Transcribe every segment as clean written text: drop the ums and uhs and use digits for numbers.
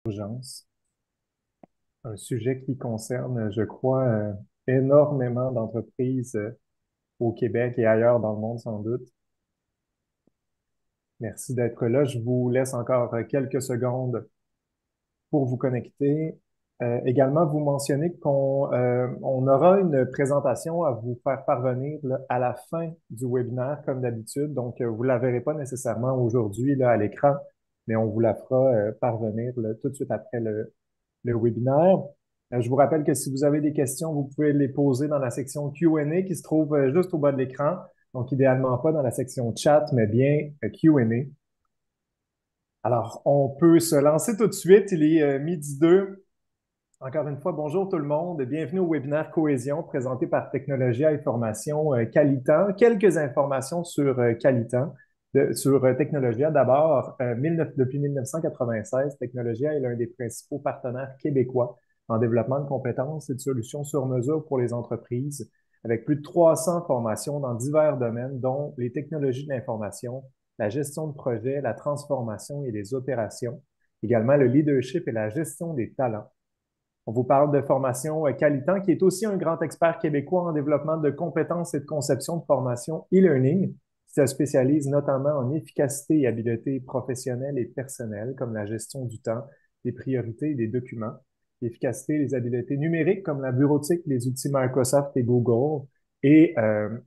Urgence, un sujet qui concerne, je crois, énormément d'entreprises au Québec et ailleurs dans le monde sans doute. Merci d'être là. Je vous laisse encore quelques secondes pour vous connecter. Également, vous mentionnez on aura une présentation à vous faire parvenir là, à la fin du webinaire, comme d'habitude. Donc, vous ne la verrez pas nécessairement aujourd'hui là, à l'écran, mais on vous la fera parvenir là, tout de suite après le webinaire. Je vous rappelle que si vous avez des questions, vous pouvez les poser dans la section Q&A qui se trouve juste au bas de l'écran. Donc, idéalement pas dans la section chat, mais bien Q&A. Alors, on peut se lancer tout de suite. Il est midi 2. Encore une fois, bonjour tout le monde. Bienvenue au webinaire Cohésion présenté par Technologia et Formation Qualitan. Quelques informations sur Qualitan, sur Technologia. D'abord, depuis 1996, Technologia est l'un des principaux partenaires québécois en développement de compétences et de solutions sur mesure pour les entreprises, avec plus de 300 formations dans divers domaines, dont les technologies de l'information, la gestion de projet, la transformation et les opérations, également le leadership et la gestion des talents. On vous parle de formation Qualitan, qui est aussi un grand expert québécois en développement de compétences et de conception de formation e-learning, qui se spécialise notamment en efficacité et habileté professionnelle et personnelle, comme la gestion du temps, des priorités et des documents, l'efficacité et les habiletés numériques, comme la bureautique, les outils Microsoft et Google, et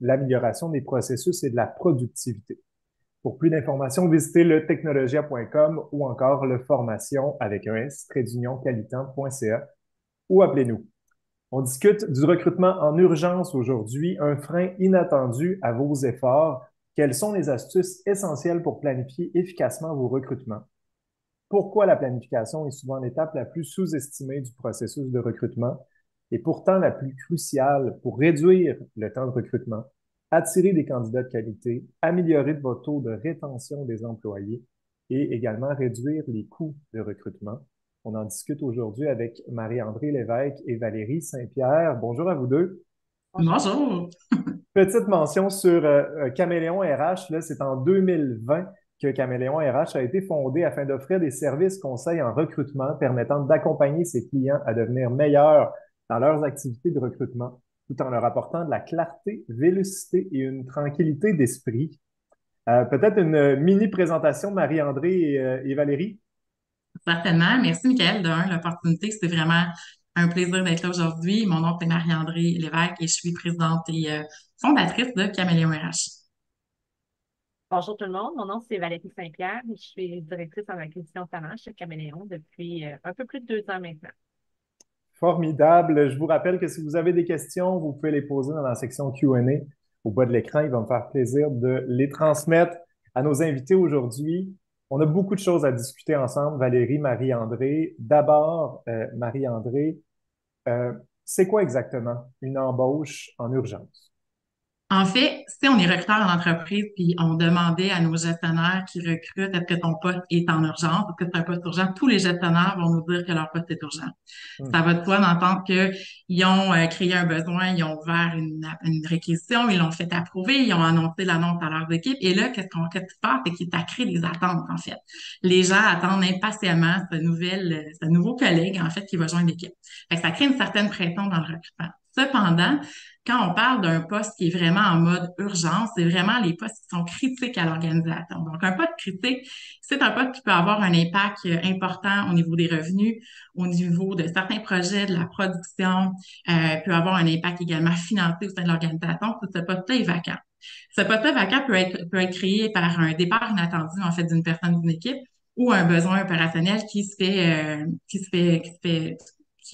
l'amélioration des processus et de la productivité. Pour plus d'informations, visitez le technologia.com ou encore le formation avec un S, qualitan.ca ou appelez-nous. On discute du recrutement en urgence aujourd'hui, un frein inattendu à vos efforts. Quelles sont les astuces essentielles pour planifier efficacement vos recrutements? Pourquoi la planification est souvent l'étape la plus sous-estimée du processus de recrutement et pourtant la plus cruciale pour réduire le temps de recrutement, attirer des candidats de qualité, améliorer votre taux de rétention des employés et également réduire les coûts de recrutement. On en discute aujourd'hui avec Marie-André Lévesque et Valérie Saint-Pierre. Bonjour à vous deux. Bonjour. Bonjour. Petite mention sur Caméléon RH, là, c'est en 2020 que Caméléon RH a été fondé afin d'offrir des services conseils en recrutement permettant d'accompagner ses clients à devenir meilleurs dans leurs activités de recrutement, tout en leur apportant de la clarté, vélocité et une tranquillité d'esprit. Peut-être une mini présentation, Marie-André et Valérie. Certainement. Merci, Michael, l'opportunité. C'est vraiment un plaisir d'être là aujourd'hui. Mon nom est Marie-André Lévesque et je suis présidente et fondatrice de Caméléon RH. Bonjour tout le monde, mon nom c'est Valérie Saint-Pierre et je suis directrice en acquisition talent chez Caméléon depuis un peu plus de 2 ans maintenant. Formidable. Je vous rappelle que si vous avez des questions, vous pouvez les poser dans la section Q&A au bas de l'écran. Il va me faire plaisir de les transmettre à nos invités aujourd'hui. On a beaucoup de choses à discuter ensemble, Valérie, Marie-André. D'abord, Marie-André, euh, c'est quoi exactement une embauche en urgence? En fait, si on est recruteur en entreprise puis on demandait à nos gestionnaires qui recrutent est-ce que ton poste est en urgence, est-ce que c'est un poste urgent, tous les gestionnaires vont nous dire que leur poste est urgent. Hmm. Ça va de soi d'entendre qu'ils ont créé un besoin, ils ont ouvert une réquisition, ils l'ont fait approuver, ils ont annoncé l'annonce à leurs équipes. Et là, qu'est-ce qui se passe? C'est que ça crée des attentes, en fait. Les gens attendent impatiemment ce nouveau collègue, en fait, qui va joindre l'équipe. Fait que ça crée une certaine pression dans le recrutement. Cependant, quand on parle d'un poste qui est vraiment en mode urgence, c'est vraiment les postes qui sont critiques à l'organisation. Donc, un poste critique, c'est un poste qui peut avoir un impact important au niveau des revenus, au niveau de certains projets, de la production, peut avoir un impact également financier au sein de l'organisation. Ce poste-là est vacant. Ce poste-là vacant peut être créé par un départ inattendu, en fait, d'une personne d'une équipe ou un besoin opérationnel qui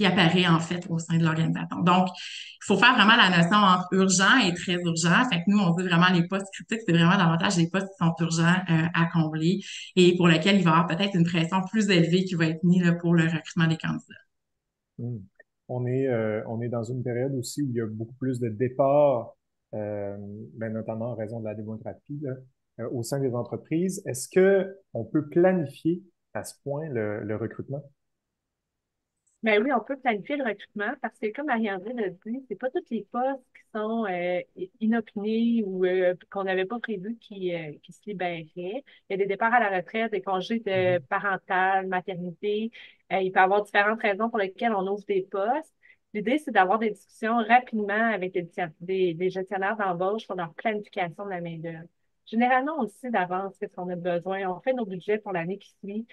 apparaît en fait au sein de l'organisation. Donc, il faut faire vraiment la notion entre urgent et très urgent. Fait que nous, on dit vraiment les postes critiques, c'est vraiment davantage les postes qui sont urgents à combler et pour lesquels il va y avoir peut-être une pression plus élevée qui va être mise là, pour le recrutement des candidats. Hmm. On est dans une période aussi où il y a beaucoup plus de départs, notamment en raison de la démographie, là, au sein des entreprises. Est-ce que on peut planifier à ce point le recrutement? Ben oui, on peut planifier le recrutement parce que, comme Marie-André l'a dit, c'est pas tous les postes qui sont inopinés ou qu'on n'avait pas prévu qui se libéraient. Il y a des départs à la retraite, des congés de Mhm. parental, maternité. Il peut y avoir différentes raisons pour lesquelles on ouvre des postes. L'idée, c'est d'avoir des discussions rapidement avec des gestionnaires d'embauche sur leur planification de la main-d'œuvre. Généralement, on le sait d'avance qu'est-ce qu'on a besoin. On fait nos budgets pour l'année qui suit.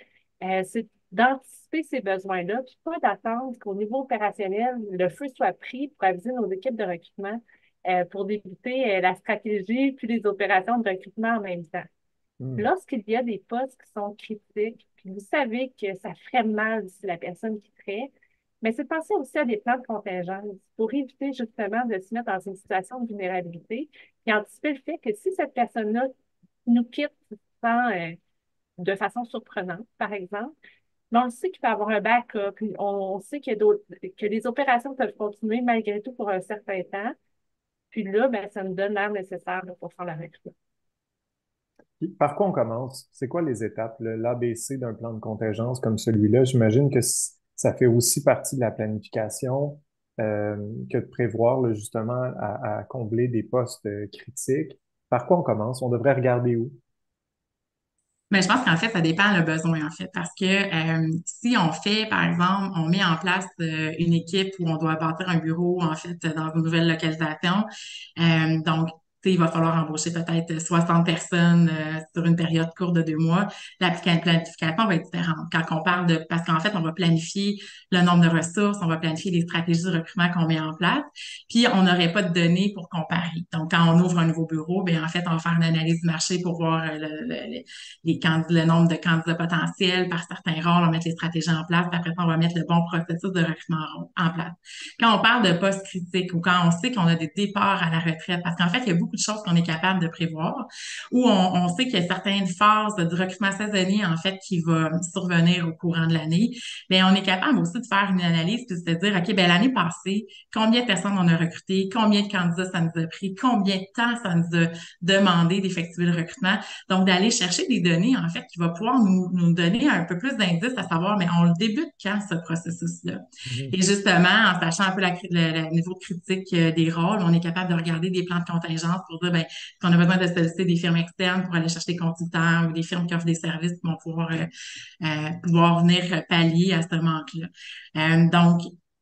C'est d'anticiper ces besoins-là, puis pas d'attendre qu'au niveau opérationnel, le feu soit pris pour aviser nos équipes de recrutement pour débuter la stratégie puis les opérations de recrutement en même temps. Mhm. Lorsqu'il y a des postes qui sont critiques, puis vous savez que ça ferait mal si la personne quitterait, mais c'est de penser aussi à des plans de contingence pour éviter justement de se mettre dans une situation de vulnérabilité, puis anticiper le fait que si cette personne-là nous quitte sans, de façon surprenante, par exemple, mais on le sait qu'il peut y avoir un backup. Puis on sait que les opérations peuvent continuer malgré tout pour un certain temps. Puis là, ben, ça nous donne l'air nécessaire là, pour faire la recrue. Puis, par quoi on commence? C'est quoi les étapes, l'ABC d'un plan de contingence comme celui-là? J'imagine que ça fait aussi partie de la planification que de prévoir là, justement à combler des postes critiques. Par quoi on commence? On devrait regarder où? Mais je pense qu'en fait, ça dépend le besoin, en fait, parce que si on fait, par exemple, on met en place une équipe où on doit bâtir un bureau, en fait, dans une nouvelle localisation, donc, tu sais, il va falloir embaucher peut-être 60 personnes sur une période courte de 2 mois. La planification va être différente. Quand on parle de, parce qu'en fait, on va planifier le nombre de ressources, on va planifier les stratégies de recrutement qu'on met en place, puis on n'aurait pas de données pour comparer. Donc, quand on ouvre un nouveau bureau, bien, en fait, on va faire une analyse du marché pour voir le nombre de candidats potentiels par certains rôles, on va mettre les stratégies en place, puis après ça, on va mettre le bon processus de recrutement en place. Quand on parle de postes critiques ou quand on sait qu'on a des départs à la retraite, parce qu'en fait, il y a beaucoup de choses qu'on est capable de prévoir, où on sait qu'il y a certaines phases du recrutement saisonnier, en fait, qui va survenir au courant de l'année, mais on est capable aussi de faire une analyse puis de se dire, OK, ben l'année passée, combien de personnes on a recruté, combien de candidats ça nous a pris, combien de temps ça nous a demandé d'effectuer le recrutement. Donc, d'aller chercher des données, en fait, qui va pouvoir nous donner un peu plus d'indices à savoir, mais on le débute quand, ce processus-là? Mhm. Et justement, en sachant un peu le niveau critique des rôles, on est capable de regarder des plans de contingence pour dire, ben, qu'on a besoin de solliciter des firmes externes pour aller chercher des consultants ou des firmes qui offrent des services qui vont pouvoir venir pallier à ce manque-là. Donc,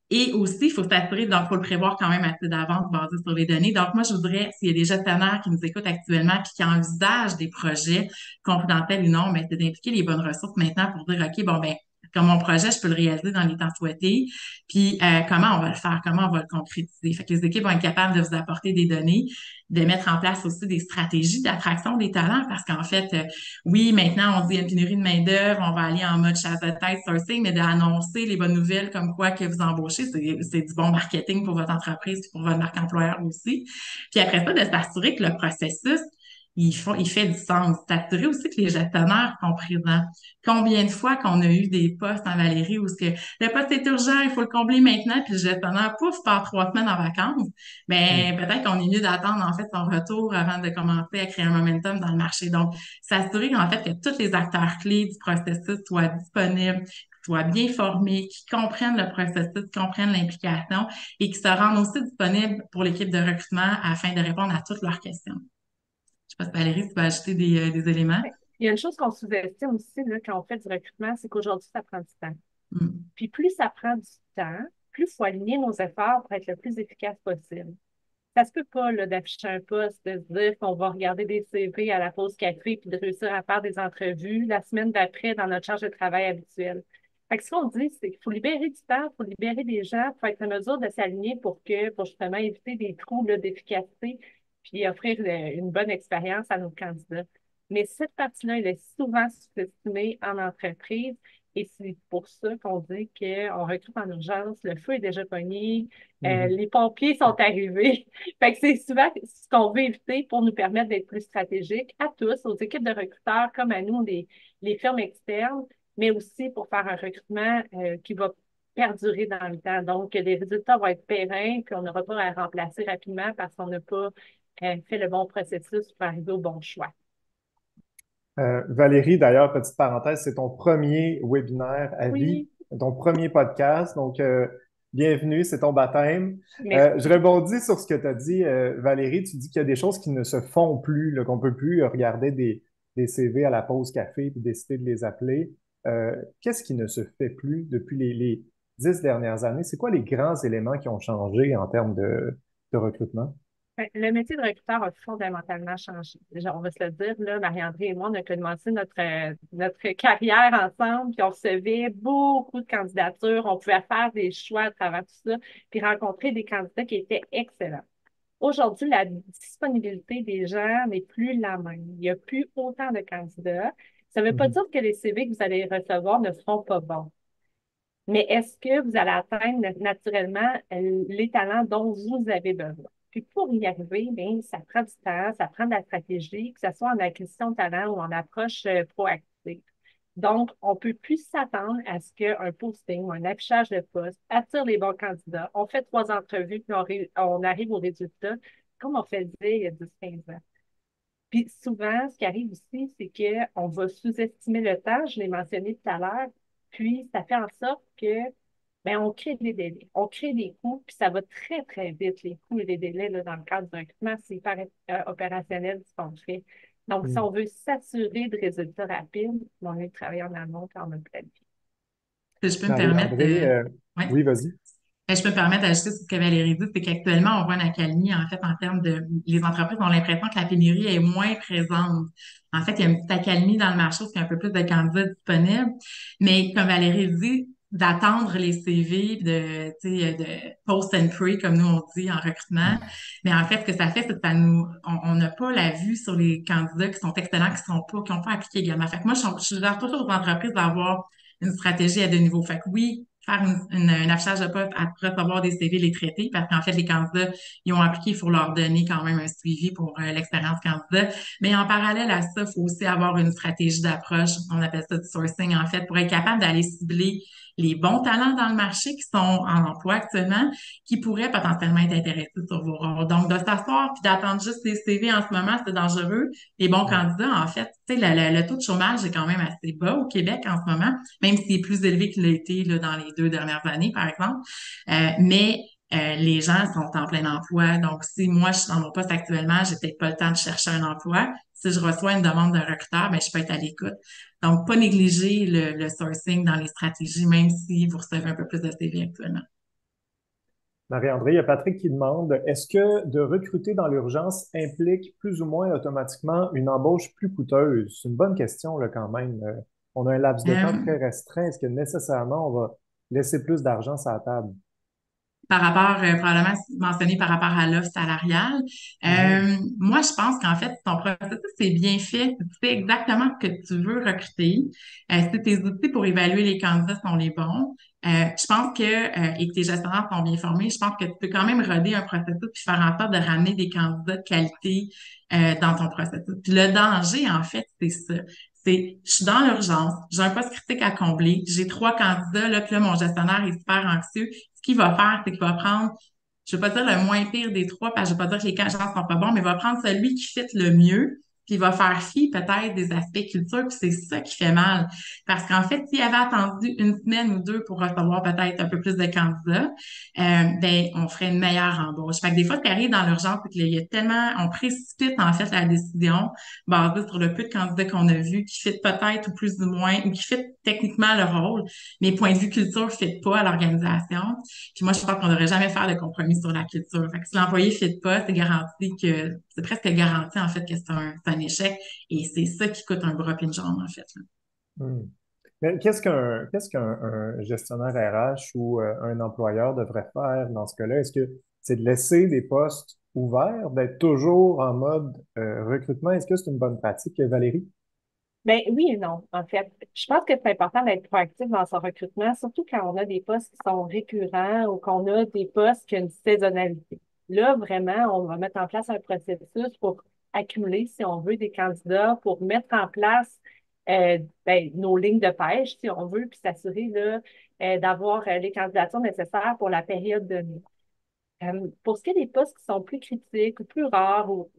et aussi, il faut s'assurer, donc, il faut le prévoir quand même assez d'avance basé sur les données. Donc, moi, je voudrais, s'il y a des gestionnaires qui nous écoutent actuellement puis qui envisagent des projets confidentiels ou non, mais c'est d'impliquer les bonnes ressources maintenant pour dire, OK, bon, ben, comme mon projet, je peux le réaliser dans les temps souhaités. Puis, comment on va le faire? Comment on va le concrétiser? Fait que les équipes vont être capables de vous apporter des données, de mettre en place aussi des stratégies d'attraction des talents parce qu'en fait, oui, maintenant, on dit une pénurie de main-d'œuvre, on va aller en mode chasse de tête, sourcing, mais d'annoncer les bonnes nouvelles comme quoi que vous embauchez, c'est du bon marketing pour votre entreprise et pour votre marque employeur aussi. Puis après ça, de s'assurer que le processus, il fait du sens. S'assurer aussi que les gestionnaires sont présents. Combien de fois qu'on a eu des postes en Valérie où ce que le poste est urgent, il faut le combler maintenant, puis le gestionnaire, pouf, part 3 semaines en vacances. Mhm. Ben, peut-être qu'on est mieux d'attendre, en fait, son retour avant de commencer à créer un momentum dans le marché. Donc, s'assurer, en fait, que tous les acteurs clés du processus soient disponibles, soient bien formés, qui comprennent le processus, qui comprennent l'implication et qui se rendent aussi disponibles pour l'équipe de recrutement afin de répondre à toutes leurs questions. Je sais pas si Valérie, tu peux ajouter des éléments. Ouais. Il y a une chose qu'on sous-estime aussi là, quand on fait du recrutement, c'est qu'aujourd'hui, ça prend du temps. Mm. Puis plus ça prend du temps, plus il faut aligner nos efforts pour être le plus efficace possible. Ça se peut pas là, d'afficher un poste, de se dire qu'on va regarder des CV à la pause café puis de réussir à faire des entrevues la semaine d'après dans notre charge de travail habituelle. Fait que ce qu'on dit, c'est qu'il faut libérer du temps, il faut libérer des gens pour être en mesure de s'aligner pour justement éviter des trous là, d'efficacité puis offrir une bonne expérience à nos candidats. Mais cette partie-là, elle est souvent sous-estimée en entreprise et c'est pour ça qu'on dit qu'on recrute en urgence, le feu est déjà pogné, Mhm. les pompiers sont arrivés. Fait que c'est souvent ce qu'on veut éviter pour nous permettre d'être plus stratégiques à tous, aux équipes de recruteurs comme à nous, les firmes externes, mais aussi pour faire un recrutement qui va perdurer dans le temps. Donc, les résultats vont être pérennes, puis on n'aura pas à remplacer rapidement parce qu'on n'a pas fait le bon processus pour arriver au bon choix. Valérie, d'ailleurs, petite parenthèse, c'est ton premier webinaire à vie. Oui. ton premier podcast. Donc, bienvenue, c'est ton baptême. Je Merci. rebondis sur ce que tu as dit, Valérie. Tu dis qu'il y a des choses qui ne se font plus, là, qu'on peut plus regarder des CV à la pause café puis décider de les appeler. Qu'est-ce qui ne se fait plus depuis les 10 dernières années? C'est quoi les grands éléments qui ont changé en termes de recrutement? Ben, le métier de recruteur a fondamentalement changé. Déjà, on va se le dire, là, Marie-André et moi, on a commencé notre carrière ensemble, puis on recevait beaucoup de candidatures. On pouvait faire des choix à travers tout ça, puis rencontrer des candidats qui étaient excellents. Aujourd'hui, la disponibilité des gens n'est plus la même. Il n'y a plus autant de candidats. Ça ne veut pas Mhm. dire que les CV que vous allez recevoir ne seront pas bons. Mais est-ce que vous allez atteindre naturellement les talents dont vous avez besoin? Puis pour y arriver, bien, ça prend du temps, ça prend de la stratégie, que ce soit en acquisition de talent ou en approche proactive. Donc, on ne peut plus s'attendre à ce qu'un posting ou un affichage de poste attire les bons candidats. On fait 3 entrevues, puis on arrive au résultat, comme on faisait il y a 10-15 ans. Puis souvent, ce qui arrive aussi, c'est qu'on va sous-estimer le temps, je l'ai mentionné tout à l'heure, puis ça fait en sorte que ben, on crée des délais, on crée des coûts, puis ça va très, très vite, les coûts et les délais là, dans le cadre du recrutement, c'est hyper opérationnel ce qu'on fait. Donc, si Mhm. on veut s'assurer de résultats rapides, on est travailler en amont quand on a planifié. Si je peux me permettre, Marie-André, ouais. oui, vas-y. Je peux me permettre d'ajouter ce que Valérie dit, c'est qu'actuellement, on voit une accalmie, en fait, en termes de, les entreprises ont l'impression que la pénurie est moins présente. En fait, il y a une petite accalmie dans le marché, parce qu'il y a un peu plus de candidats disponibles. Mais comme Valérie dit, d'attendre les CV, tu sais, de post and pray, comme nous on dit en recrutement. Mais en fait, ce que ça fait, c'est que ça nous, on n'a pas la vue sur les candidats qui sont excellents, qui n'ont pas appliqué également. Fait que moi, je suggère toujours aux entreprises d'avoir une stratégie à deux niveaux. Fait que oui, faire un affichage de poste à recevoir des CV, les traiter, parce qu'en fait, les candidats, ils ont appliqué, il faut leur donner quand même un suivi pour l'expérience candidat. Mais en parallèle à ça, il faut aussi avoir une stratégie d'approche, on appelle ça du sourcing, en fait, pour être capable d'aller cibler les bons talents dans le marché qui sont en emploi actuellement, qui pourraient potentiellement être intéressés sur vos rôles. Donc, de s'asseoir puis d'attendre juste les CV en ce moment, c'est dangereux. Les bons candidats, en fait, tu sais, le taux de chômage est quand même assez bas au Québec en ce moment, même s'il est plus élevé qu'il l'a été là, dans les 2 dernières années, par exemple. Les gens sont en plein emploi. Donc, si moi, je suis dans mon poste actuellement, j'ai peut-être pas le temps de chercher un emploi. Si je reçois une demande d'un recruteur, ben, je peux être à l'écoute. Donc, pas négliger le sourcing dans les stratégies, même si vous recevez un peu plus de CV actuellement. Marie-André, il y a Patrick qui demande, est-ce que de recruter dans l'urgence implique plus ou moins automatiquement une embauche plus coûteuse? C'est une bonne question là, quand même. On a un laps de temps Euh, très restreint. Est-ce que nécessairement on va laisser plus d'argent sur la table? Par rapport, probablement mentionné par rapport à l'offre salariale. Mhm. Moi, je pense qu'en fait, ton processus est bien fait. Tu sais exactement ce que tu veux recruter. Si tes outils pour évaluer les candidats sont les bons, je pense que, et que tes gestionnaires sont bien formés, je pense que tu peux quand même roder un processus puis faire en sorte de ramener des candidats de qualité dans ton processus. Puis le danger, en fait, c'est ça. Je suis dans l'urgence, j'ai un poste critique à combler, j'ai 3 candidats, là, puis là, mon gestionnaire est super anxieux. Ce qu'il va faire, c'est qu'il va prendre, je ne vais pas dire le moins pire des trois, parce que je ne vais pas dire que les gens sont pas bons, mais il va prendre celui qui fit le mieux, puis il va faire fi peut-être des aspects culture, puis c'est ça qui fait mal. Parce qu'en fait, s'il avait attendu une semaine ou deux pour recevoir peut-être un peu plus de candidats, ben, on ferait une meilleure embauche. Fait que des fois, ce qui arrive dans l'urgence, c'est qu'il y a tellement, on précipite en fait la décision basée sur le peu de candidats qu'on a vus, qui fit peut-être ou plus ou moins, ou qui fit techniquement le rôle, mais point de vue culture ne fit pas à l'organisation. Puis moi, je pense qu'on ne devrait jamais faire de compromis sur la culture. Fait que si l'employé ne fit pas, c'est presque garanti, en fait, que c'est un échec. Et c'est ça qui coûte un bras et une jambe, en fait, là. Hmm. Mais qu'est-ce qu'un gestionnaire RH ou un employeur devrait faire dans ce cas-là? Est-ce que c'est de laisser des postes ouverts, d'être toujours en mode recrutement? Est-ce que c'est une bonne pratique, Valérie? Ben oui et non, en fait. Je pense que c'est important d'être proactif dans son recrutement, surtout quand on a des postes qui sont récurrents ou qu'on a des postes qui ont une saisonnalité. Là, vraiment, on va mettre en place un processus pour accumuler, si on veut, des candidats, pour mettre en place ben, nos lignes de pêche, si on veut, puis s'assurer là, d'avoir les candidatures nécessaires pour la période donnée. Pour ce qui est des postes qui sont plus critiques ou plus rares ou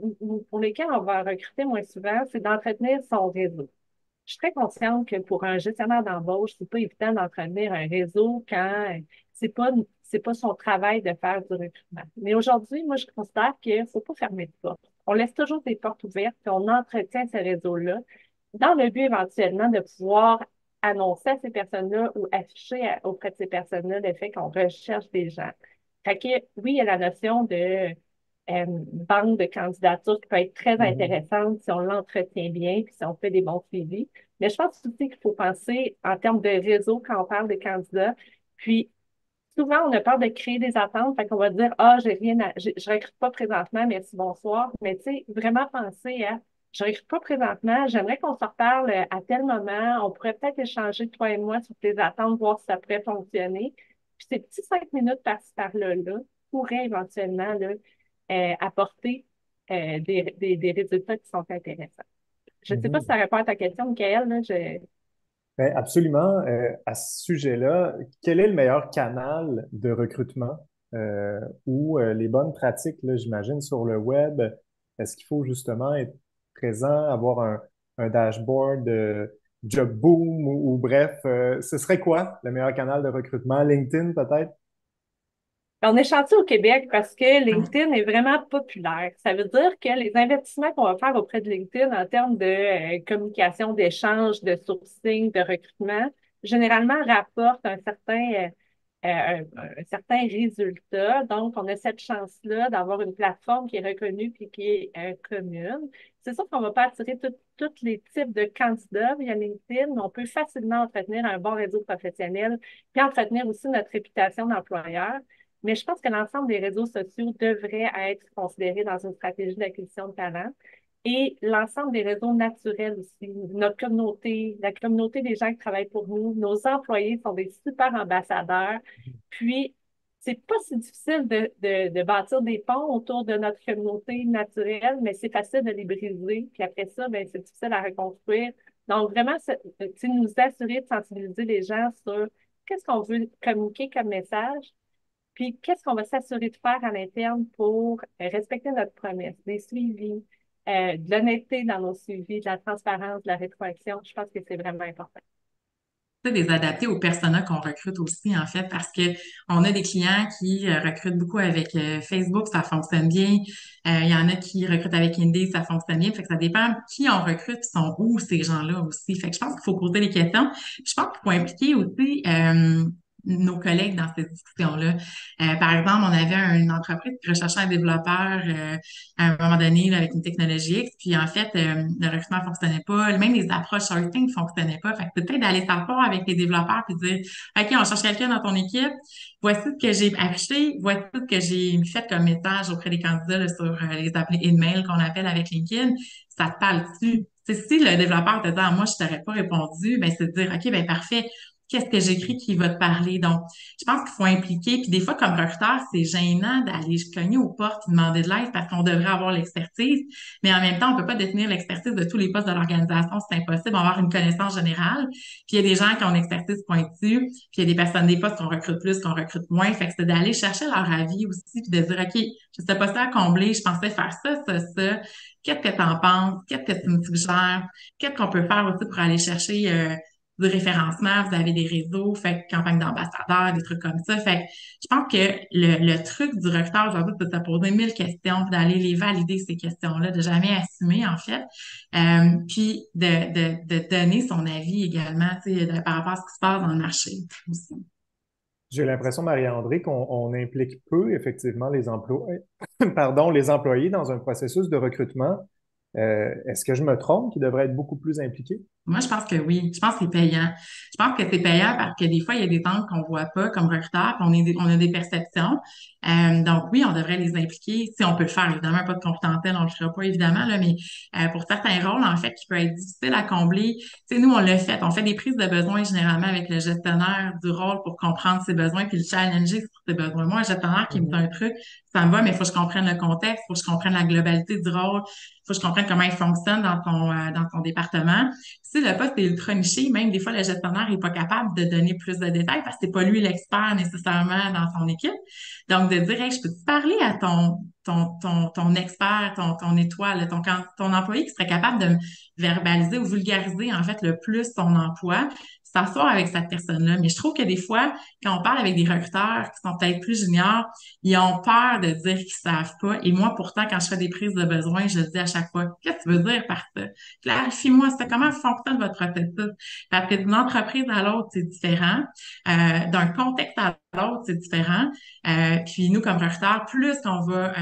pour lesquels on va recruter moins souvent, c'est d'entretenir son réseau. Je suis très consciente que pour un gestionnaire d'embauche, c'est pas évident d'entretenir un réseau quand c'est pas, c'est pas son travail de faire du recrutement. Mais aujourd'hui, moi, je considère qu'il faut pas fermer de porte. On laisse toujours des portes ouvertes et on entretient ce réseau-là dans le but éventuellement de pouvoir annoncer à ces personnes-là ou afficher auprès de ces personnes-là le fait qu'on recherche des gens. Fait que oui, il y a la notion de banque de candidatures qui peut être très Mhm. intéressante si on l'entretient bien puis si on fait des bons suivis. Mais je pense aussi qu'il faut penser en termes de réseau quand on parle de candidats. Puis, souvent, on a peur de créer des attentes. Fait qu'on va dire, ah, j'ai rien je recrute pas présentement, merci, bonsoir. Mais tu sais, vraiment penser à, je recrute pas présentement, j'aimerais qu'on se reparle à tel moment. On pourrait peut-être échanger, toi et moi, sur tes attentes, voir si ça pourrait fonctionner. Puis ces petits 5 minutes par-ci par-là, là, pourraient éventuellement là, apporter des résultats qui sont intéressants. Je ne sais pas si Mhm. ça répond à ta question, Michael. Là, Ben, absolument. À ce sujet-là, quel est le meilleur canal de recrutement ou les bonnes pratiques, là, j'imagine, sur le web? Est-ce qu'il faut justement être présent, avoir un dashboard Job Boom ou bref, ce serait quoi le meilleur canal de recrutement? LinkedIn peut-être? On est chanceux au Québec parce que LinkedIn est vraiment populaire. Ça veut dire que les investissements qu'on va faire auprès de LinkedIn en termes de communication, d'échange, de sourcing, de recrutement, généralement rapportent un certain résultat. Donc, on a cette chance-là d'avoir une plateforme qui est reconnue et qui est commune. C'est sûr qu'on ne va pas attirer tous les types de candidats via LinkedIn, mais on peut facilement entretenir un bon réseau professionnel puis entretenir aussi notre réputation d'employeur. Mais je pense que l'ensemble des réseaux sociaux devrait être considéré dans une stratégie d'acquisition de talent et l'ensemble des réseaux naturels aussi. Notre communauté, la communauté des gens qui travaillent pour nous, nos employés sont des super ambassadeurs. Puis, c'est pas si difficile de bâtir des ponts autour de notre communauté naturelle, mais c'est facile de les briser. Puis après ça, ben, c'est difficile à reconstruire. Donc, vraiment, nous assurer de sensibiliser les gens sur qu'est-ce qu'on veut communiquer comme message, puis, qu'est-ce qu'on va s'assurer de faire à l'interne pour respecter notre promesse, des suivis, de l'honnêteté dans nos suivis, de la transparence, de la rétroaction? Je pense que c'est vraiment important. Les adapter aux personas qu'on recrute aussi, en fait, parce que on a des clients qui recrutent beaucoup avec Facebook, ça fonctionne bien. Il y en a qui recrutent avec Indeed, ça fonctionne bien. Fait que ça dépend qui on recrute, puis sont où ces gens-là aussi. Fait que je pense qu'il faut poser des questions. Puis je pense qu'il faut impliquer aussi nos collègues dans cette discussion-là. Par exemple, on avait une entreprise qui recherchait un développeur à un moment donné là, avec une technologie X, puis en fait, le recrutement ne fonctionnait pas. Même les approches sourcing ne fonctionnaient pas. Fait que peut-être d'aller s'asseoir avec les développeurs puis dire, OK, on cherche quelqu'un dans ton équipe. Voici ce que j'ai affiché. Voici ce que j'ai fait comme message auprès des candidats là, sur les appels email qu'on appelle avec LinkedIn. Ça te parle dessus. Si le développeur te dit, ah, moi, je t'aurais pas répondu, ben, c'est de dire, OK, ben, parfait. Qu'est-ce que j'écris qui va te parler? Donc, je pense qu'il faut impliquer. Puis des fois, comme recruteur, c'est gênant d'aller cogner aux portes et demander de l'aide parce qu'on devrait avoir l'expertise. Mais en même temps, on peut pas détenir l'expertise de tous les postes de l'organisation. C'est impossible. On va avoir une connaissance générale. Puis il y a des gens qui ont une expertise pointue. Puis il y a des personnes, des postes qu'on recrute plus, qu'on recrute moins. Fait que c'est d'aller chercher leur avis aussi puis de dire, OK, je sais pas ça à combler. Je pensais faire ça, ça, ça. Qu'est-ce que tu en penses? Qu'est-ce que tu me suggères? Qu'est-ce qu'on peut faire aussi pour aller chercher du référencement, vous avez des réseaux, fait que campagne d'ambassadeurs, des trucs comme ça. Fait que je pense que le truc du recruteur aujourd'hui, c'est de se poser 1000 questions, puis d'aller les valider, ces questions-là, de jamais assumer, en fait. Puis de donner son avis également, tu sais, par rapport à ce qui se passe dans le marché aussi. J'ai l'impression, Marie-André, qu'on implique peu, effectivement, pardon, les employés dans un processus de recrutement. Est-ce que je me trompe qu'ils devraient être beaucoup plus impliqués? Moi, je pense que oui. Je pense que c'est payant. Je pense que c'est payant parce que des fois, il y a des angles qu'on voit pas comme recruteur, puis on a des perceptions. Donc oui, on devrait les impliquer. Si on peut le faire, évidemment, pas de confidentiel, on le fera pas, évidemment, là, mais pour certains rôles, en fait, qui peuvent être difficiles à combler, tu sais, nous, on l'a fait. On fait des prises de besoins généralement avec le gestionnaire du rôle pour comprendre ses besoins puis le challenger sur ses besoins. Moi, un gestionnaire qui me dit Mhm. un truc, ça me va, mais il faut que je comprenne le contexte, il faut que je comprenne la globalité du rôle, il faut que je comprenne comment il fonctionne dans son département. Si le poste est ultra niché, même des fois, le gestionnaire n'est pas capable de donner plus de détails parce que c'est pas lui l'expert nécessairement dans son équipe. Donc, de dire, hey, je peux te parler à ton expert, ton étoile, ton employé qui serait capable de verbaliser ou vulgariser, en fait, le plus son emploi, s'asseoir avec cette personne-là. Mais je trouve que des fois, quand on parle avec des recruteurs qui sont peut-être plus juniors, ils ont peur de dire qu'ils savent pas. Et moi, pourtant, quand je fais des prises de besoin, je dis à chaque fois, qu'est-ce que tu veux dire par ça? Clarifie-moi, c'est comment fonctionne votre processus. Parce que d'une entreprise à l'autre, c'est différent. D'un contexte à l'autre, c'est différent. Puis nous, comme recruteurs, plus qu'on va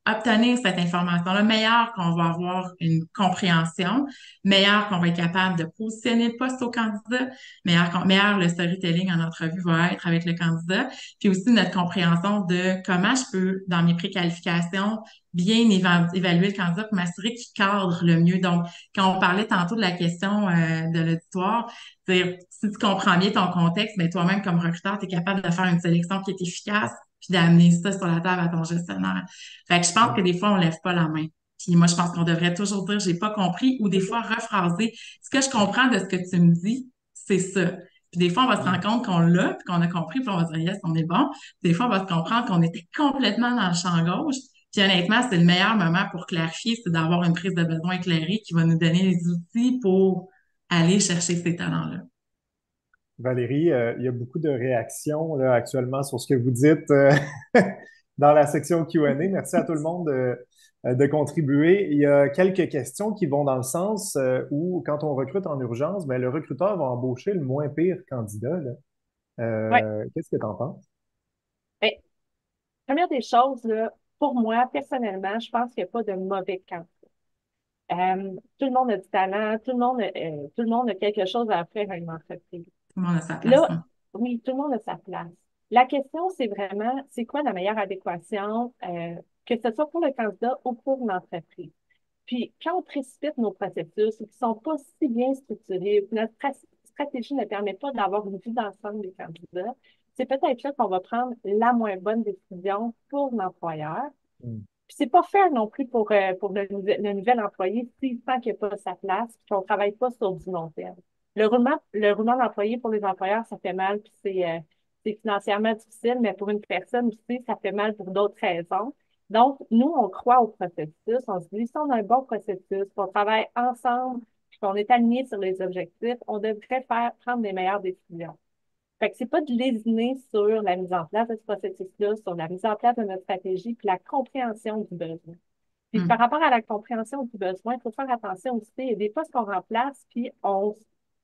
obtenir cette information-là, meilleur qu'on va avoir une compréhension, meilleur qu'on va être capable de positionner le poste au candidat, meilleur le storytelling en entrevue va être avec le candidat, puis aussi notre compréhension de comment je peux, dans mes préqualifications, bien évaluer le candidat pour m'assurer qu'il cadre le mieux. Donc, quand on parlait tantôt de la question de l'auditoire, c'est si tu comprends bien ton contexte, mais toi-même, comme recruteur, tu es capable de faire une sélection qui est efficace puis d'amener ça sur la table à ton gestionnaire. Fait que je pense que des fois, on lève pas la main. Puis moi, je pense qu'on devrait toujours dire j'ai pas compris ou des fois rephraser ce que je comprends de ce que tu me dis, c'est ça. Puis des fois, on va se rendre compte qu'on l'a, puis qu'on a compris, puis on va dire yes, on est bon. Puis des fois, on va se comprendre qu'on était complètement dans le champ gauche. Puis honnêtement, c'est le meilleur moment pour clarifier, c'est d'avoir une prise de besoin éclairée qui va nous donner les outils pour aller chercher ces talents-là. Valérie, il y a beaucoup de réactions là, actuellement sur ce que vous dites dans la section Q&A. Merci à tout le monde de contribuer. Il y a quelques questions qui vont dans le sens où, quand on recrute en urgence, ben, le recruteur va embaucher le moins pire candidat, là. Ouais. Qu'est-ce que tu en penses? Ben, première des choses, là, pour moi, personnellement, je pense qu'il n'y a pas de mauvais candidat. Tout le monde a du talent, tout le monde a quelque chose à offrir à une entreprise. Tout le monde a sa place, Là, hein. oui, tout le monde a sa place. La question, c'est vraiment, c'est quoi la meilleure adéquation, que ce soit pour le candidat ou pour l'entreprise. Puis, quand on précipite nos processus qui sont pas si bien structurés, ou notre stratégie ne permet pas d'avoir une vue d'ensemble des candidats, c'est peut-être là qu'on va prendre la moins bonne décision pour l'employeur. Hmm. Puis c'est pas fair non plus pour le nouvel employé s'il sent qu'il n'a pas sa place, puis qu'on travaille pas sur du long terme. Le roulement d'employé pour les employeurs, ça fait mal, puis c'est financièrement difficile, mais pour une personne aussi, ça fait mal pour d'autres raisons. Donc, nous, on croit au processus. On se dit, si on a un bon processus, qu'on travaille ensemble, puis qu'on est alignés sur les objectifs, on devrait prendre les meilleures décisions. Fait que c'est pas de lésiner sur la mise en place de ce processus-là, sur la mise en place de notre stratégie, puis la compréhension du besoin. Puis par Mm. rapport à la compréhension du besoin, il faut faire attention aussi. Il y a des postes qu'on remplace, puis on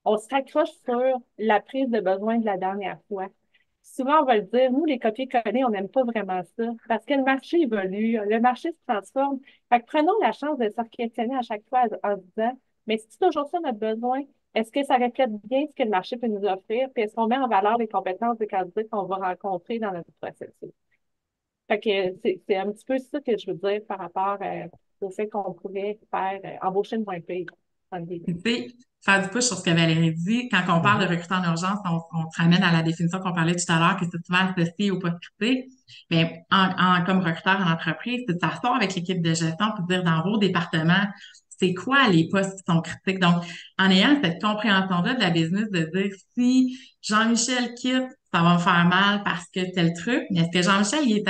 se raccroche sur la prise de besoin de la dernière fois. Souvent, on va le dire, nous, les copier-coller, on n'aime pas vraiment ça, parce que le marché évolue, le marché se transforme. Fait que prenons la chance de se questionner à chaque fois en disant, mais c'est toujours ça notre besoin? Est-ce que ça reflète bien ce que le marché peut nous offrir? Puis est-ce qu'on met en valeur les compétences des candidats qu'on va rencontrer dans notre processus? Fait que c'est un petit peu ça que je veux dire par rapport au fait qu'on pourrait faire embaucher une moins payée. Puis, tu sais, faire du push sur ce que Valérie dit, quand on parle de Mhm. recrutement en urgence, on se ramène à la définition qu'on parlait tout à l'heure, que c'est souvent associé au poste critique. Mais comme recruteur en entreprise, c'est de s'asseoir avec l'équipe de gestion pour dire dans vos départements, c'est quoi les postes qui sont critiques. Donc, en ayant cette compréhension-là de la business, de dire si Jean-Michel quitte, ça va me faire mal parce que tel truc, mais est-ce que Jean-Michel, il est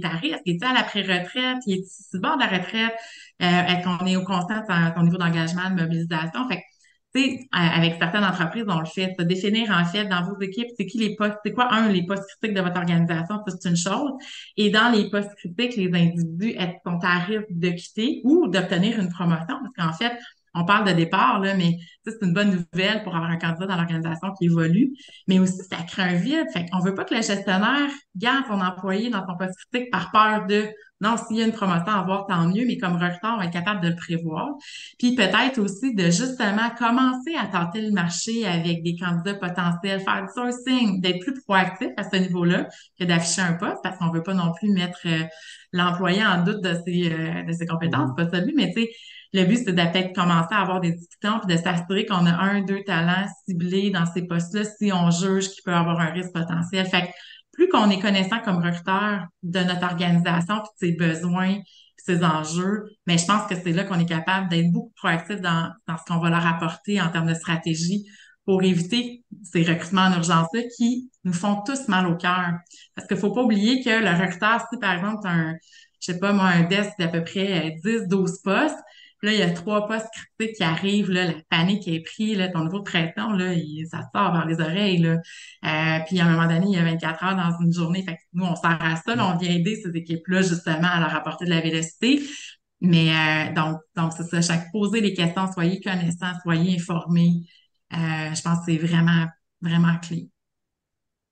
à risque, il est à la pré-retraite, il est sur le bord de la retraite? Est-ce qu'on est au constant à son niveau d'engagement, de mobilisation? Fait que, tu sais, avec certaines entreprises, on le fait, de définir en fait dans vos équipes, c'est qui les postes, c'est quoi, les postes critiques de votre organisation, ça c'est une chose. Et dans les postes critiques, les individus sont à risque de quitter ou d'obtenir une promotion, parce qu'en fait, on parle de départ, là, mais ça, c'est une bonne nouvelle pour avoir un candidat dans l'organisation qui évolue, mais aussi ça crée un vide. Fait qu'on veut pas que le gestionnaire garde son employé dans son poste critique par peur de non, s'il y a une promotion à avoir, tant mieux, mais comme recruteur, on va être capable de le prévoir. Puis peut-être aussi de justement commencer à tenter le marché avec des candidats potentiels, faire du sourcing, d'être plus proactif à ce niveau-là que d'afficher un poste parce qu'on veut pas non plus mettre l'employé en doute de ses compétences, Mhm. c'est pas ça le but, mais tu sais, le but, c'est de peut-être commencer à avoir des discussions puis de s'assurer qu'on a un, deux talents ciblés dans ces postes-là si on juge qu'il peut avoir un risque potentiel. Fait que plus qu'on est connaissant comme recruteur de notre organisation puis de ses besoins, ces enjeux. Mais je pense que c'est là qu'on est capable d'être beaucoup proactif dans ce qu'on va leur apporter en termes de stratégie pour éviter ces recrutements en urgence-là qui nous font tous mal au cœur. Parce qu'il faut pas oublier que le recruteur, si par exemple, je sais pas moi, un desk d'à peu près 10-12 postes, puis là, il y a 3 postes critiques qui arrivent, là, la panique est prise, là, ton niveau de pression, là, ça sort vers les oreilles, là. Puis à un moment donné, il y a 24 heures dans une journée. Fait que nous, on sert à ça, là, on vient aider ces équipes-là, justement, à leur apporter de la vélocité. Mais donc c'est ça, poser des questions, soyez connaissants, soyez informés. Je pense que c'est vraiment, vraiment clé.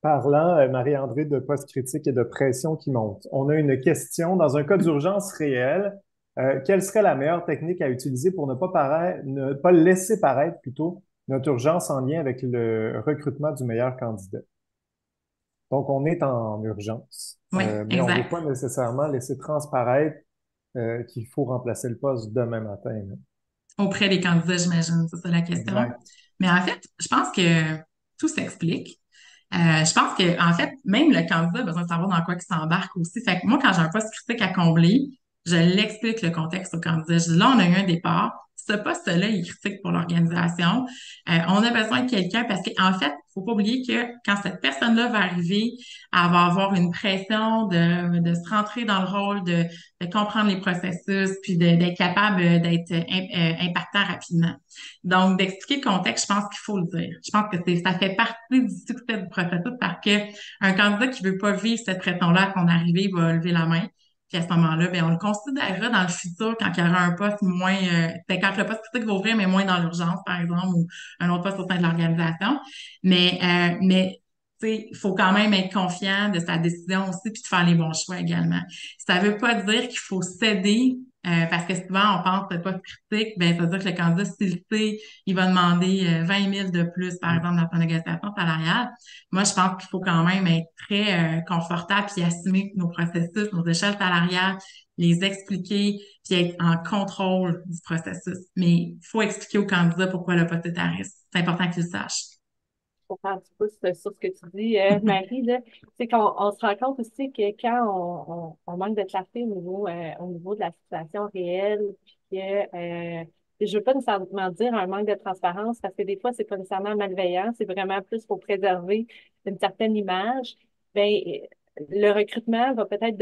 Parlant, Marie-André, de post-critique et de pression qui monte, on a une question. Dans un cas d'urgence réel, quelle serait la meilleure technique à utiliser pour ne pas laisser paraître plutôt notre urgence en lien avec le recrutement du meilleur candidat? Donc, on est en urgence, Oui, mais on ne veut exact. pas nécessairement laisser transparaître qu'il faut remplacer le poste demain matin, là. Auprès des candidats, j'imagine, c'est ça la question. Exact. Mais en fait, je pense que tout s'explique. Je pense que, en fait, même le candidat a besoin de savoir dans quoi il s'embarque aussi. Fait que moi, quand j'ai un poste critique à combler, je l'explique le contexte au candidat. Je dis, là, on a eu un départ. Ce poste-là, il est critique pour l'organisation. On a besoin de quelqu'un parce qu'en fait, faut pas oublier que quand cette personne-là va arriver, elle va avoir une pression de se rentrer dans le rôle, de comprendre les processus, puis d'être capable d'être impactant rapidement. Donc, d'expliquer le contexte, je pense qu'il faut le dire. Je pense que ça fait partie du succès du processus parce que un candidat qui veut pas vivre cette pression-là à son arrivée va lever la main. Puis à ce moment-là, ben, on le considérera dans le futur quand il y aura un poste moins, quand le poste critique va ouvrir, mais moins dans l'urgence, par exemple, ou un autre poste au sein de l'organisation. Mais tu sais, il faut quand même être confiant de sa décision aussi, puis de faire les bons choix également. Ça veut pas dire qu'il faut céder parce que souvent, on pense que le poste critique, ben, ça veut dire que le candidat, s'il le sait, il va demander 20 000 de plus, par exemple, dans sa négociation salariale. Moi, je pense qu'il faut quand même être très confortable puis assumer nos processus, nos échelles salariales, les expliquer puis être en contrôle du processus. Mais il faut expliquer au candidat pourquoi le poste est à risque. C'est important qu'il le sache. Pour faire du pouce sur ce que tu dis, Marie, là, c'est qu'on se rend compte aussi que quand on manque de clarté au niveau de la situation réelle, puis que je veux pas nécessairement dire un manque de transparence, parce que des fois, c'est pas nécessairement malveillant, c'est vraiment plus pour préserver une certaine image. Ben, le recrutement va peut-être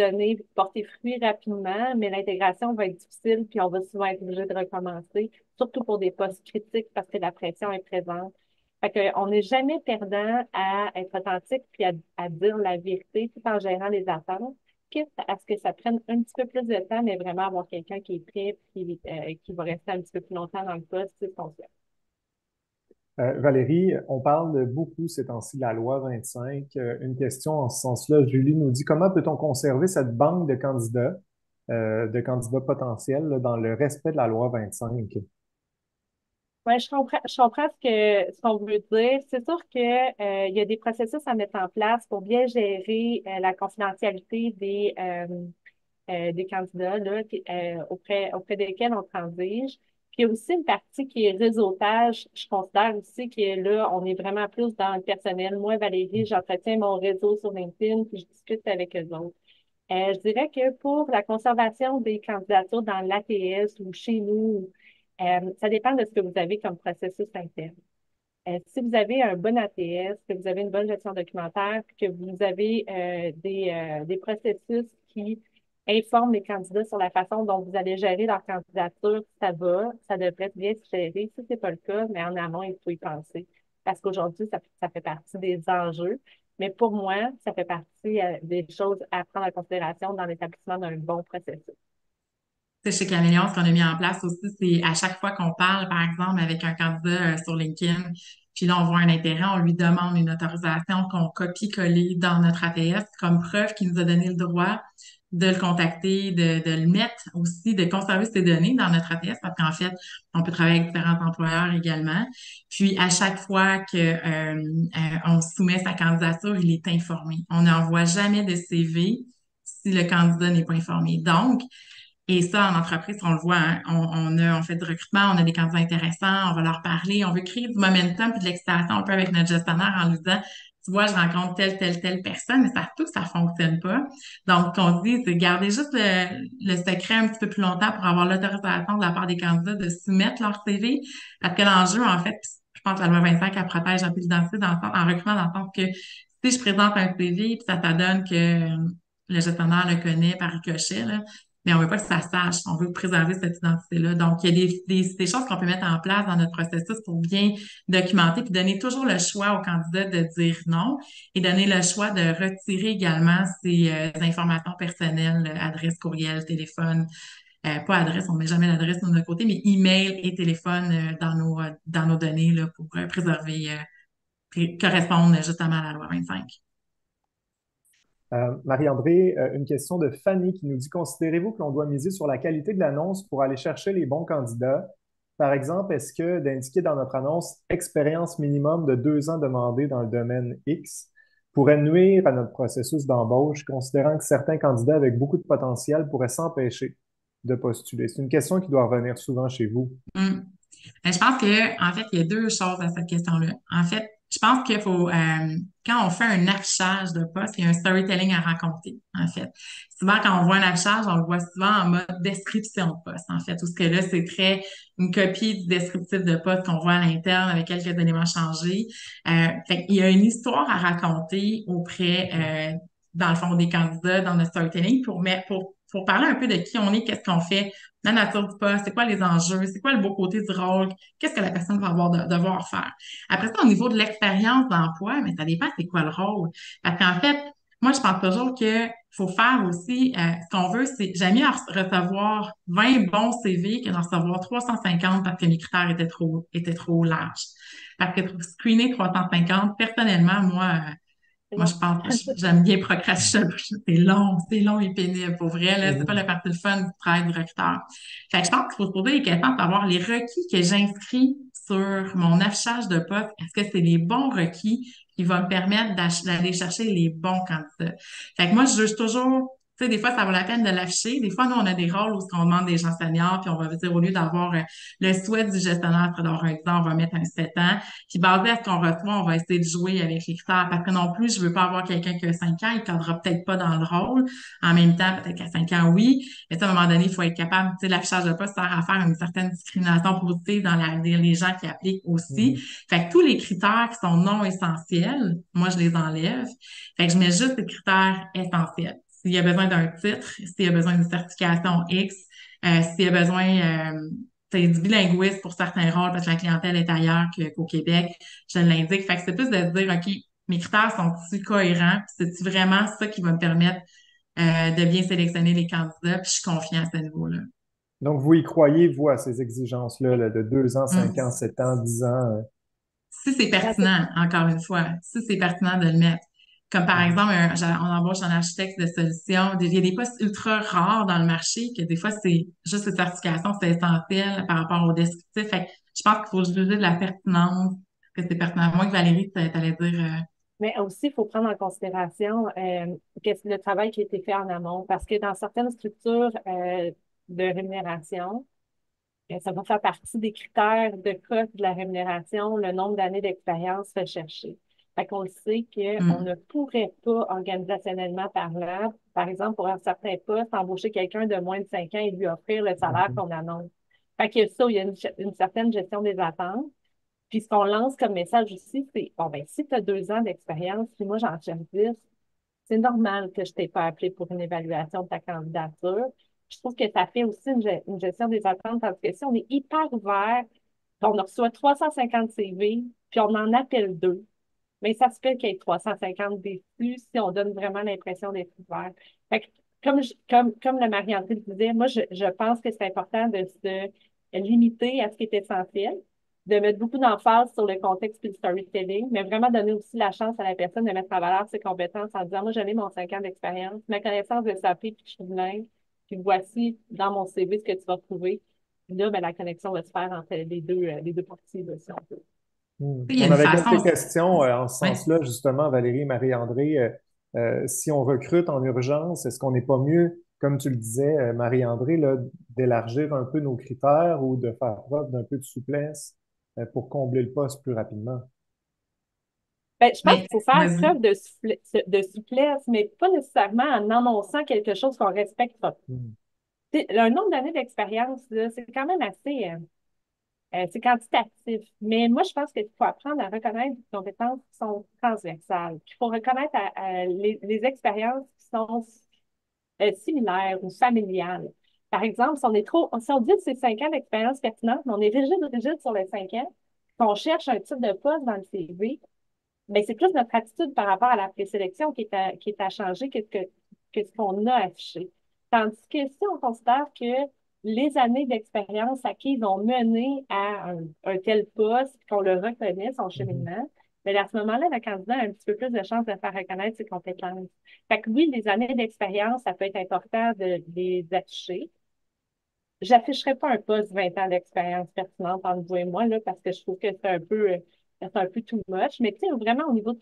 porter fruit rapidement, mais l'intégration va être difficile, puis on va souvent être obligé de recommencer, surtout pour des postes critiques parce que la pression est présente. Fait que, on n'est jamais perdant à être authentique puis à dire la vérité tout en gérant les attentes, quitte à ce que ça prenne un petit peu plus de temps, mais vraiment avoir quelqu'un qui est prêt puis qui va rester un petit peu plus longtemps dans le poste, c'est ce qu'on fait. Valérie, on parle beaucoup ces temps-ci de la loi 25. Une question en ce sens-là, Julie nous dit comment peut-on conserver cette banque de candidats potentiels là, dans le respect de la loi 25? Ouais, je comprends ce qu'on veut dire. C'est sûr que, il y a des processus à mettre en place pour bien gérer la confidentialité des candidats là, auprès desquels on transige. Puis il y a aussi une partie qui est réseautage. Je considère aussi que là, on est vraiment plus dans le personnel. Moi, Valérie, j'entretiens mon réseau sur LinkedIn, puis je discute avec eux autres. Je dirais que pour la conservation des candidatures dans l'ATS ou chez nous, ça dépend de ce que vous avez comme processus interne. Si vous avez un bon ATS, que vous avez une bonne gestion documentaire, puis que vous avez des processus qui informent les candidats sur la façon dont vous allez gérer leur candidature, ça devrait bien se gérer. Si ce n'est pas le cas, mais en amont, il faut y penser. Parce qu'aujourd'hui, ça fait partie des enjeux. Mais pour moi, ça fait partie des choses à prendre en considération dans l'établissement d'un bon processus. Tu sais, chez Caméléon, ce qu'on a mis en place aussi, c'est à chaque fois qu'on parle, par exemple, avec un candidat sur LinkedIn, puis là, on voit un intérêt, on lui demande une autorisation qu'on copie-coller dans notre ATS comme preuve qu'il nous a donné le droit de le contacter, de le mettre aussi, de conserver ses données dans notre ATS parce qu'en fait, on peut travailler avec différents employeurs également. Puis, à chaque fois que on soumet sa candidature, il est informé. On n'envoie jamais de CV si le candidat n'est pas informé. Donc, et ça, en entreprise, on le voit, hein, on fait du recrutement, on a des candidats intéressants, on va leur parler, on veut créer du momentum puis de l'excitation un peu avec notre gestionnaire en lui disant, tu vois, je rencontre telle personne, mais ça se trouve que ça fonctionne pas. Donc, ce qu'on dit, c'est garder juste le secret un petit peu plus longtemps pour avoir l'autorisation de la part des candidats de soumettre leur CV. Parce que l'enjeu, en fait, je pense que la loi 25, elle protège un peu l'identité en recrutement dans le sens que si je présente un CV, puis ça t'adonne que le gestionnaire le connaît par ricochet, là, mais on veut pas que ça sache. On veut préserver cette identité-là. Donc, il y a des choses qu'on peut mettre en place dans notre processus pour bien documenter, puis donner toujours le choix au candidat de dire non et donner le choix de retirer également ces informations personnelles, adresse, courriel, téléphone, pas adresse, on ne met jamais l'adresse de notre côté, mais email et téléphone dans nos données là, pour préserver, correspondre justement à la loi 25. Marie-André, une question de Fanny qui nous dit, considérez-vous que l'on doit miser sur la qualité de l'annonce pour aller chercher les bons candidats? Par exemple, est-ce que d'indiquer dans notre annonce expérience minimum de 2 ans demandée dans le domaine X pourrait nuire à notre processus d'embauche, considérant que certains candidats avec beaucoup de potentiel pourraient s'empêcher de postuler? C'est une question qui doit revenir souvent chez vous. Mm. Je pense que, en fait, il y a deux choses à cette question-là. En fait, je pense qu'il faut, quand on fait un affichage de poste, il y a un storytelling à raconter, en fait. Souvent, quand on voit un affichage, on le voit souvent en mode description de poste, en fait, où ce que là, c'est très une copie du descriptif de poste qu'on voit à l'interne avec quelques éléments changés. Fait qu'il y a une histoire à raconter auprès, dans le fond, des candidats dans notre storytelling pour parler un peu de qui on est, qu'est-ce qu'on fait, la nature du poste, c'est quoi les enjeux, c'est quoi le beau côté du rôle, qu'est-ce que la personne va devoir faire. Après ça, au niveau de l'expérience d'emploi, mais ça dépend c'est quoi le rôle. Parce qu'en fait, moi, je pense toujours que faut faire aussi, ce qu'on veut, c'est, j'aime mieux recevoir 20 bons CV que d'en recevoir 350 parce que mes critères étaient trop larges. Parce que screener 350, personnellement, moi, Non. je pense que j'aime bien procrastiner. C'est long et pénible. Pour vrai, là, c'est pas la partie de fun du travail du recruteur. Fait que je pense qu'il faut se poser des questions pour savoir les requis que j'inscris sur mon affichage de poste. Est-ce que c'est les bons requis qui vont me permettre d'aller chercher les bons candidats? Fait que moi, je juge toujours, tu sais, des fois, ça vaut la peine de l'afficher. Des fois, nous, on a des rôles où on demande des gens seniors, puis on va dire, au lieu d'avoir le souhait du gestionnaire, d'avoir un 10 ans, on va mettre un 7 ans. Puis basé à ce qu'on reçoit, on va essayer de jouer avec les critères. Parce que non plus, je veux pas avoir quelqu'un qui a 5 ans, il ne cadrera peut-être pas dans le rôle. En même temps, peut-être qu'à 5 ans, oui. Mais à un moment donné, il faut être capable, tu sais, l'affichage de poste sert à faire une certaine discrimination positive dans les gens qui appliquent aussi. Mhm. Fait que tous les critères qui sont non essentiels, moi, je les enlève. Fait que je mets juste les critères essentiels. S'il y a besoin d'un titre, s'il y a besoin d'une certification X, s'il y a besoin c'est du bilinguisme pour certains rôles parce que la clientèle est ailleurs qu'au Québec, je l'indique. Fait que c'est plus de dire, OK, mes critères sont-ils cohérents? Puis c'est-tu vraiment ça qui va me permettre de bien sélectionner les candidats? Puis je suis confiante à ce niveau-là. Donc, vous y croyez, vous, à ces exigences-là, là, de 2 ans, 5 ans, Mm. 7 ans, 10 ans? Si c'est Ben, c'est pertinent, encore une fois, si c'est pertinent de le mettre. Comme par Mhm. exemple, on embauche un architecte de solution. Il y a des postes ultra rares dans le marché que des fois, c'est juste les certifications, c'est essentiel par rapport au descriptif. Fait que je pense qu'il faut juger de la pertinence, que c'est pertinent. Moi que Valérie, t'allais dire, Mais aussi, il faut prendre en considération le travail qui a été fait en amont, parce que dans certaines structures de rémunération, ça va faire partie des critères de cote de la rémunération, le nombre d'années d'expérience recherché. Fait qu'on le sait qu'on ne hum, pourrait pas, organisationnellement parlant, par exemple, pour un certain poste, embaucher quelqu'un de moins de 5 ans et lui offrir le salaire Mhm. qu'on annonce. Fait que ça, il y a une certaine gestion des attentes. Puis ce qu'on lance comme message aussi, c'est, bon, ben, si tu as 2 ans d'expérience, puis moi j'en cherche 10, c'est normal que je t'ai pas appelé pour une évaluation de ta candidature. Je trouve que ça fait aussi une gestion des attentes parce que si on est hyper ouvert, puis on reçoit 350 CV, puis on en appelle deux, mais ça se fait qu'il y ait 350 déçus si on donne vraiment l'impression d'être ouvert. Fait que, comme le Marie-André le disait, moi, je pense que c'est important de se limiter à ce qui est essentiel, de mettre beaucoup d'emphase sur le contexte et le storytelling, mais vraiment donner aussi la chance à la personne de mettre en valeur ses compétences en disant, moi, j'en ai mon 5 ans d'expérience, ma connaissance de SAP, puis je suis bilingue, puis voici dans mon CV ce que tu vas trouver. Puis là, ben, la connexion va se faire entre les deux parties, là, si on peut. Hmm. il y a On une avait façon quelques aussi. questions en ce Ouais. sens-là, justement, Valérie et Marie-André. Si on recrute en urgence, est-ce qu'on n'est pas mieux, comme tu le disais, Marie-André, là, d'élargir un peu nos critères ou de faire preuve d'un peu de souplesse pour combler le poste plus rapidement? Ben, je pense Mais qu'il faut faire vas-y. preuve de souplesse, mais pas nécessairement en annonçant quelque chose qu'on respecte pas. Hmm. Tu sais, un nombre d'années d'expérience, là, c'est quand même assez, c'est quantitatif. Mais moi, je pense qu'il faut apprendre à reconnaître des compétences qui sont transversales. Il faut reconnaître les expériences qui sont similaires ou familiales. Par exemple, si on dit que c'est 5 ans d'expérience pertinente, mais on est rigide sur les 5 ans, qu'on cherche un type de poste dans le CV, mais c'est plus notre attitude par rapport à la présélection qui est à changer que ce qu'on a affiché. Tandis que si on considère que les années d'expérience acquises ont mené à un tel poste, qu'on le reconnaît, son Mhm. cheminement, mais à ce moment-là, le candidat a un petit peu plus de chances de faire reconnaître ses compétences. Fait que oui, les années d'expérience, ça peut être important de les afficher. J'afficherai pas un poste 20 ans d'expérience pertinente entre vous et moi, là, parce que je trouve que c'est un peu too much. Mais tu sais, vraiment au niveau du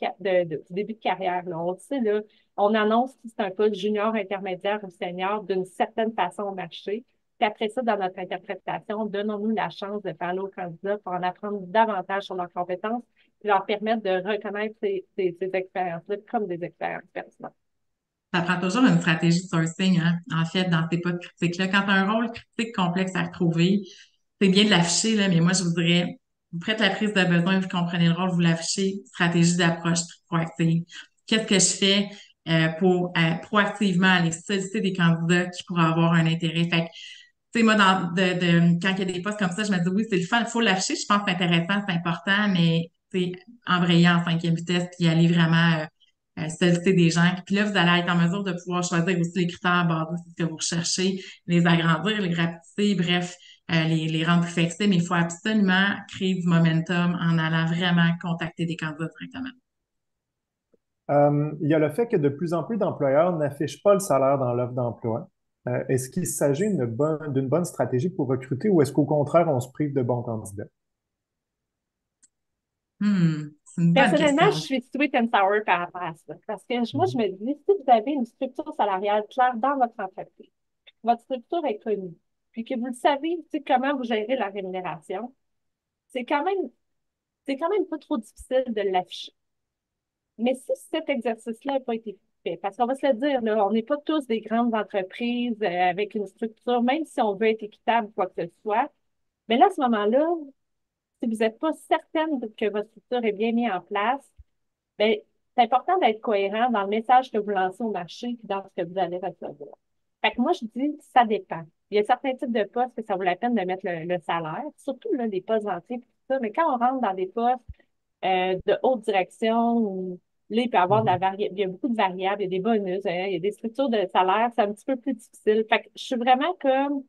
début de carrière, là, on sait, là, on annonce si c'est un poste junior, intermédiaire ou senior d'une certaine façon au marché. Puis après ça, dans notre interprétation, donnons-nous la chance de parler aux candidats pour en apprendre davantage sur leurs compétences et leur permettre de reconnaître ces expériences-là comme des expériences pertinentes. Ça prend toujours une stratégie de sourcing, hein, en fait, dans ces postes critiques-là. Quand tu as un rôle critique complexe à retrouver, c'est bien de l'afficher, là, mais moi, je voudrais, vous faites la prise de besoin, vous comprenez le rôle, vous l'affichez, stratégie d'approche proactive. Qu'est-ce que je fais pour proactivement aller solliciter des candidats qui pourraient avoir un intérêt? Fait que, tu sais, moi, quand il y a des postes comme ça, je me dis, oui, c'est le fun, il faut l'afficher, je pense que c'est intéressant, c'est important, mais, tu sais, embrayer en 5e vitesse, puis aller vraiment solliciter des gens. Puis là, vous allez être en mesure de pouvoir choisir aussi les critères basés sur ce que vous recherchez, les agrandir, les rapetisser, bref, les rendre plus flexibles. Mais il faut absolument créer du momentum en allant vraiment contacter des candidats directement. Il y a le fait que de plus en plus d'employeurs n'affichent pas le salaire dans l'offre d'emploi. Est-ce qu'il s'agit d'une bonne stratégie pour recruter ou est-ce qu'au contraire, on se prive de bons candidats? C'est une bonne Personnellement, je question. suis sweet and sour par rapport à ça. Parce que moi, je Mhm. me dis, si vous avez une structure salariale claire dans votre entreprise, votre structure est connue, puis que vous le savez, tu sais, comment vous gérez la rémunération, c'est quand même, c'est quand même pas trop difficile de l'afficher. Mais si cet exercice-là n'a pas été fait, parce qu'on va se le dire, là, on n'est pas tous des grandes entreprises avec une structure, même si on veut être équitable ou quoi que ce soit, mais là, à ce moment-là, si vous n'êtes pas certaine que votre structure est bien mise en place, ben, c'est important d'être cohérent dans le message que vous lancez au marché et dans ce que vous allez recevoir. Fait que moi, je dis, ça dépend. Il y a certains types de postes que ça vaut la peine de mettre le salaire, surtout là, des postes entiers et tout ça. Mais quand on rentre dans des postes de haute direction, où là, il peut y avoir Mhm. il y a beaucoup de variables, il y a des bonus, hein, il y a des structures de salaire, c'est un petit peu plus difficile. Fait que je suis vraiment comme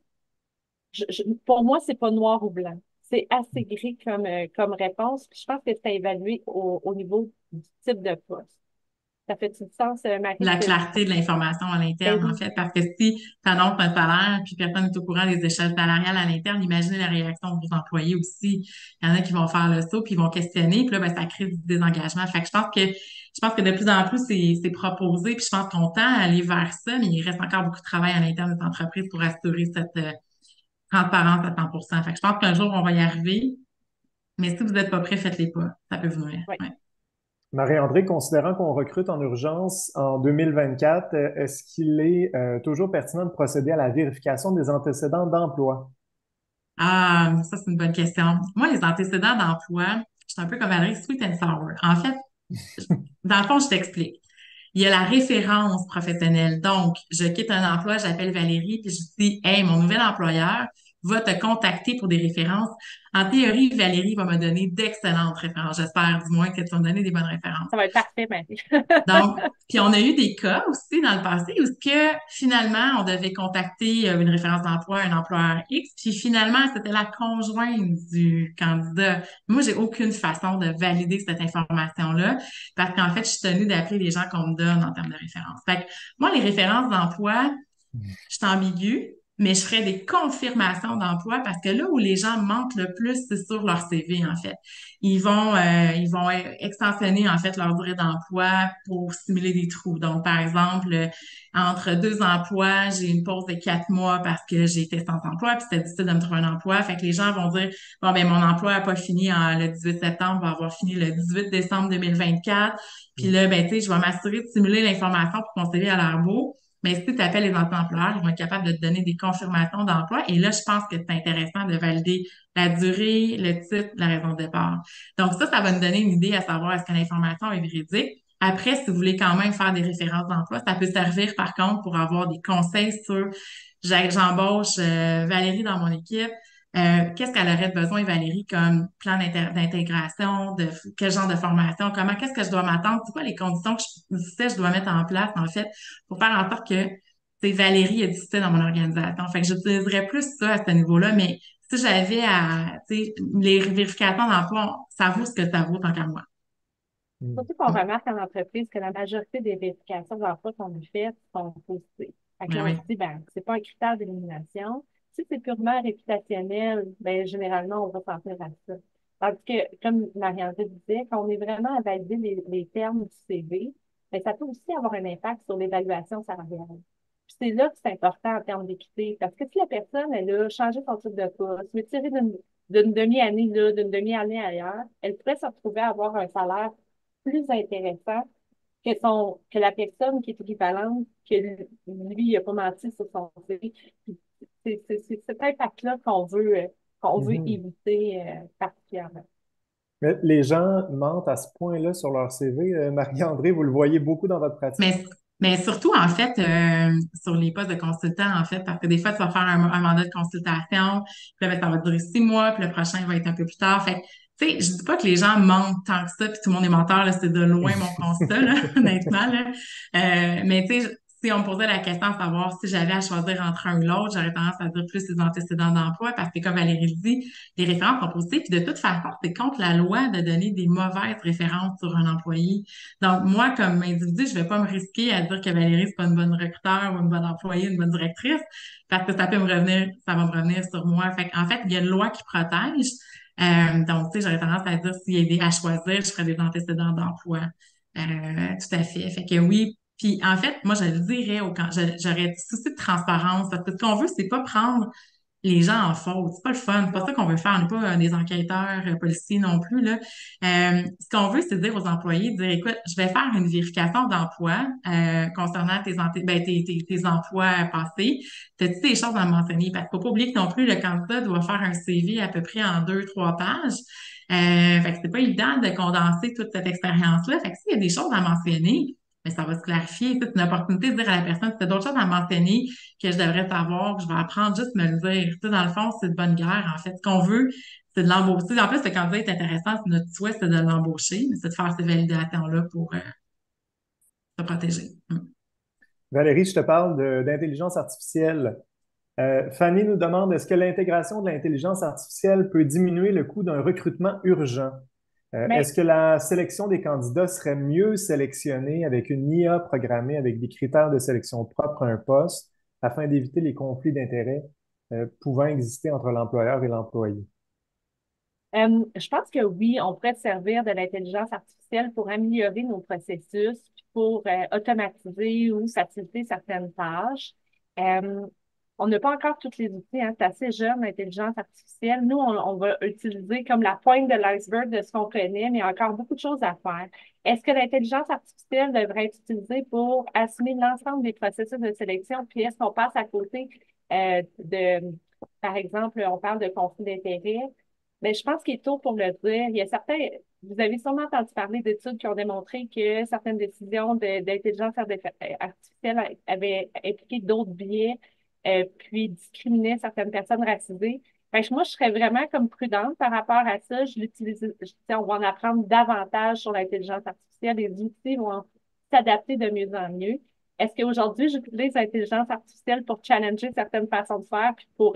pour moi, c'est pas noir ou blanc. C'est assez gris comme réponse. Puis je pense que c'est à évaluer au niveau du type de poste. Ça fait du sens, Marie, La ce que je dis? clarté de l'information à Ben l'interne, en oui, fait, parce que si tu annonces un salaire puis personne n'est au courant des échelles salariales à l'interne, imaginez la réaction de vos employés aussi. Il y en a qui vont faire le saut puis ils vont questionner, puis là, ben, ça crée du désengagement. Fait que je pense que de plus en plus, c'est proposé, puis je pense qu'on tend à aller vers ça, mais il reste encore beaucoup de travail à l'interne des entreprises pour assurer cette transparence à 100%. Fait que je pense qu'un jour, on va y arriver, mais si vous n'êtes pas prêt, faites-les pas. Ça peut venir. oui. Ouais. Marie-André, considérant qu'on recrute en urgence en 2024, est-ce qu'il est toujours pertinent de procéder à la vérification des antécédents d'emploi? Ah, ça, c'est une bonne question. Moi, les antécédents d'emploi, je suis un peu comme Valérie, sweet and sour. En fait, dans le fond, je t'explique. Il y a la référence professionnelle. Donc, je quitte un emploi, j'appelle Valérie, puis je dis, hey, mon nouvel employeur va te contacter pour des références. En théorie, Valérie va me donner d'excellentes références. J'espère du moins que tu vas me donner des bonnes références. Ça va être parfait, Marie. Donc, puis on a eu des cas aussi dans le passé où ce que finalement, on devait contacter une référence d'emploi, un employeur X, puis finalement, c'était la conjointe du candidat. Moi, j'ai aucune façon de valider cette information-là parce qu'en fait, je suis tenue d'appeler les gens qu'on me donne en termes de références. Fait que moi, les références d'emploi, je suis ambiguë, mais je ferais des confirmations d'emploi parce que là où les gens mentent le plus, c'est sur leur CV, en fait. Ils vont extensionner, en fait, leur durée d'emploi pour simuler des trous. Donc, par exemple, entre deux emplois, j'ai une pause de 4 mois parce que j'ai été sans emploi, puis c'était difficile de me trouver un emploi. Fait que les gens vont dire, bon, ben, mon emploi n'a pas fini le 18 septembre, va avoir fini le 18 décembre 2024. Puis là, ben, tu sais, je vais m'assurer de simuler l'information pour que mon CV a l'air beau. Mais si tu appelles les anciens employeurs, ils vont être capables de te donner des confirmations d'emploi. Et là, je pense que c'est intéressant de valider la durée, le titre, la raison de départ. Donc ça va nous donner une idée à savoir est-ce que l'information est véridique. Après, si vous voulez quand même faire des références d'emploi, ça peut servir par contre pour avoir des conseils sur j'embauche Valérie dans mon équipe. Qu'est-ce qu'elle aurait besoin, Valérie, comme plan d'intégration, de quel genre de formation, qu'est-ce que je dois m'attendre, c'est quoi les conditions que je dois mettre en place, en fait, pour faire en sorte que Valérie existait dans mon organisation. Fait que j'utiliserais plus ça à ce niveau-là, mais si j'avais les vérifications d'emploi, ça vaut ce que ça vaut tant qu'à moi. Hmm. Surtout qu'on remarque en entreprise que la majorité des vérifications d'emploi qu'on a faites sont positives. Fait que Ben là, on oui. se dit, ben, c'est pas un critère d'élimination. Si c'est purement réputationnel, ben, généralement, on va s'en tenir à ça. Tandis que, comme Marie-André disait, quand on est vraiment à valider les termes du CV, ben, ça peut aussi avoir un impact sur l'évaluation salariale. Puis c'est là que c'est important en termes d'équité. Parce que si la personne, elle a changé son type de poste, mais tiré d'une demi-année là, d'une demi-année ailleurs, elle pourrait se retrouver à avoir un salaire plus intéressant que la personne qui est équivalente, que lui, il n'a pas menti sur son CV. C'est cet impact-là qu'on veut Mhm. éviter particulièrement. Mais les gens mentent à ce point-là sur leur CV. Marie-André, vous le voyez beaucoup dans votre pratique? Mais surtout, en fait, sur les postes de consultant, en fait, parce que des fois, tu vas faire un mandat de consultation, puis là, ben, ça va durer 6 mois, puis le prochain va être un peu plus tard. Fait que, tu sais, je dis pas que les gens mentent tant que ça, puis tout le monde est menteur, là, c'est de loin mon constat, là, honnêtement, là. Mais tu sais, si on me posait la question de savoir si j'avais à choisir entre un ou l'autre, j'aurais tendance à dire plus les antécédents d'emploi, parce que comme Valérie le dit, les références sont positives, puis de toute façon, c'est contre la loi de donner des mauvaises références sur un employé. Donc, moi, comme individu, je vais pas me risquer à dire que Valérie, c'est pas une bonne recruteur ou une bonne employée, une bonne directrice, parce que ça va me revenir sur moi. Fait qu'en fait, il y a une loi qui protège. Donc, tu sais, j'aurais tendance à dire s'il y a des à choisir, je ferais des antécédents d'emploi. Tout à fait. Fait que oui. Puis, en fait, moi, je le dirais j'aurais souci de transparence, parce que ce qu'on veut, c'est pas prendre les gens en faute. C'est pas le fun. C'est pas ça qu'on veut faire. On n'est pas des enquêteurs policiers non plus, là. Ce qu'on veut, c'est dire aux employés, dire, écoute, je vais faire une vérification d'emploi concernant tes emplois passés. T'as-tu des choses à mentionner? Parce qu'il faut pas oublier que non plus, le candidat doit faire un CV à peu près en 2, 3 pages. Fait que c'est pas évident de condenser toute cette expérience-là. Fait que s'il y a des choses à mentionner, mais ça va se clarifier. C'est une opportunité de dire à la personne, si tu as d'autres choses à mentionner, que je devrais savoir, que je vais apprendre, juste me le dire. Tu sais, dans le fond, c'est de bonne guerre. En fait, ce qu'on veut, c'est de l'embaucher. En plus, le candidat est intéressant. Notre souhait, c'est de l'embaucher, mais c'est de faire ces validations-là pour se protéger. Valérie, je te parle d'intelligence artificielle. Fanny nous demande, est-ce que l'intégration de l'intelligence artificielle peut diminuer le coût d'un recrutement urgent? Mais Est-ce que la sélection des candidats serait mieux sélectionnée avec une IA programmée avec des critères de sélection propres à un poste afin d'éviter les conflits d'intérêts pouvant exister entre l'employeur et l'employé? je pense que oui, on pourrait se servir de l'intelligence artificielle pour améliorer nos processus, puis pour automatiser ou faciliter certaines tâches. Euh, on n'a pas encore tous les outils, hein, c'est assez jeune, l'intelligence artificielle. Nous, on va utiliser comme la pointe de l'iceberg de ce qu'on connaît, mais il y a encore beaucoup de choses à faire. Est-ce que l'intelligence artificielle devrait être utilisée pour assumer l'ensemble des processus de sélection, puis est-ce qu'on passe à côté par exemple, on parle de conflit d'intérêts? Mais je pense qu'il est tôt pour le dire. Il y a vous avez sûrement entendu parler d'études qui ont démontré que certaines décisions d'intelligence artificielle avaient impliqué d'autres biais, puis discriminaient certaines personnes racisées. Fait que moi, je serais vraiment comme prudente par rapport à ça. On va en apprendre davantage sur l'intelligence artificielle. Les outils vont s'adapter de mieux en mieux. Est-ce qu'aujourd'hui, j'utilise l'intelligence artificielle pour challenger certaines façons de faire, puis pour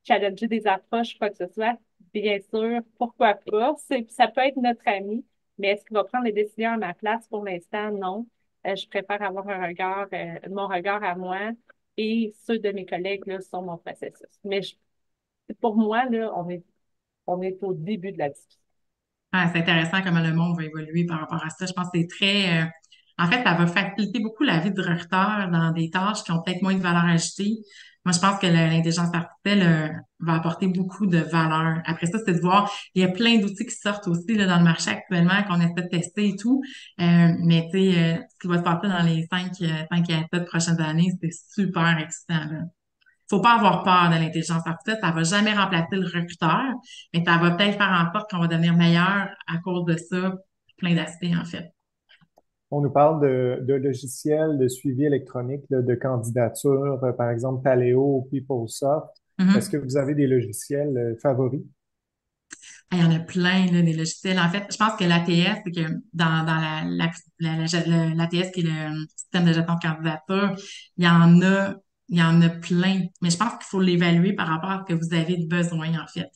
challenger des approches, quoi que ce soit? Bien sûr, pourquoi pas? Ça peut être notre ami, mais est-ce qu'il va prendre les décisions à ma place? Pour l'instant, non. Je préfère avoir mon regard à moi, et ceux de mes collègues là, sont mon processus. Mais pour moi, là, on est au début de la discussion. Ah, c'est intéressant comment le monde va évoluer par rapport à ça. Je pense que c'est très... en fait, ça va faciliter beaucoup la vie du recruteur dans des tâches qui ont peut-être moins de valeur ajoutée. Moi, je pense que l'intelligence artificielle va apporter beaucoup de valeur. Après ça, c'est de voir, il y a plein d'outils qui sortent aussi là, dans le marché actuellement qu'on essaie de tester et tout. Mais tu sais, ce qui va se passer dans les 5 à 7 prochaines années, c'est super excitant, là. Faut pas avoir peur de l'intelligence artificielle. Ça va jamais remplacer le recruteur, mais ça va peut-être faire en sorte qu'on va devenir meilleur à cause de ça, plein d'aspects, en fait. On nous parle de logiciels de suivi électronique là, de candidature, par exemple Taleo ou PeopleSoft. Est-ce que Mhm. vous avez des logiciels favoris? Ah, il y en a plein, là, des logiciels. En fait, je pense que l'ATS, c'est que dans l'ATS, qui est le système de gestion de candidature, il y en a, il y en a plein. Mais je pense qu'il faut l'évaluer par rapport à ce que vous avez de besoin, en fait.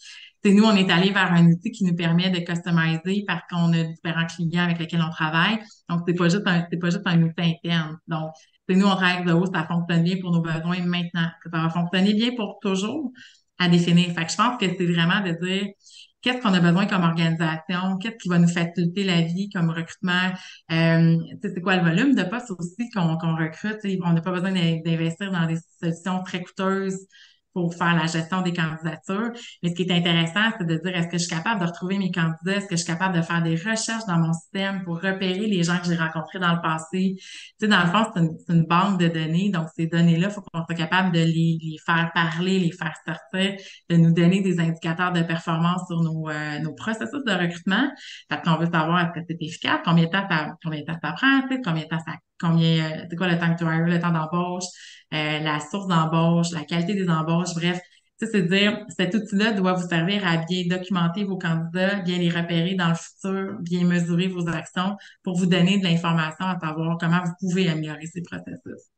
C'est nous, on est allé vers un outil qui nous permet de customiser parce qu'on a différents clients avec lesquels on travaille. Donc, c'est pas juste un outil interne. Donc, c'est nous, on travaille avec Zoho, ça fonctionne bien pour nos besoins maintenant. Ça va fonctionner bien pour toujours à définir. Fait que je pense que c'est vraiment de dire, qu'est-ce qu'on a besoin comme organisation, qu'est-ce qui va nous faciliter la vie comme recrutement, tu sais, c'est quoi le volume de postes aussi qu'on recrute. Tu sais, on n'a pas besoin d'investir dans des solutions très coûteuses pour faire la gestion des candidatures. Mais ce qui est intéressant, c'est de dire, est-ce que je suis capable de retrouver mes candidats? Est-ce que je suis capable de faire des recherches dans mon système pour repérer les gens que j'ai rencontrés dans le passé? Tu sais, dans le fond, c'est une banque de données. Donc, ces données-là, il faut qu'on soit capable de les faire parler, les faire sortir, de nous donner des indicateurs de performance sur nos processus de recrutement. Parce qu'on veut savoir est-ce que c'est efficace, combien de temps ça prend, tu sais, c'est quoi le temps que tu hire, le temps d'embauche, la source d'embauche, la qualité des embauches, bref. Tu sais, c'est dire, cet outil-là doit vous servir à bien documenter vos candidats, bien les repérer dans le futur, bien mesurer vos actions pour vous donner de l'information à savoir comment vous pouvez améliorer ces processus.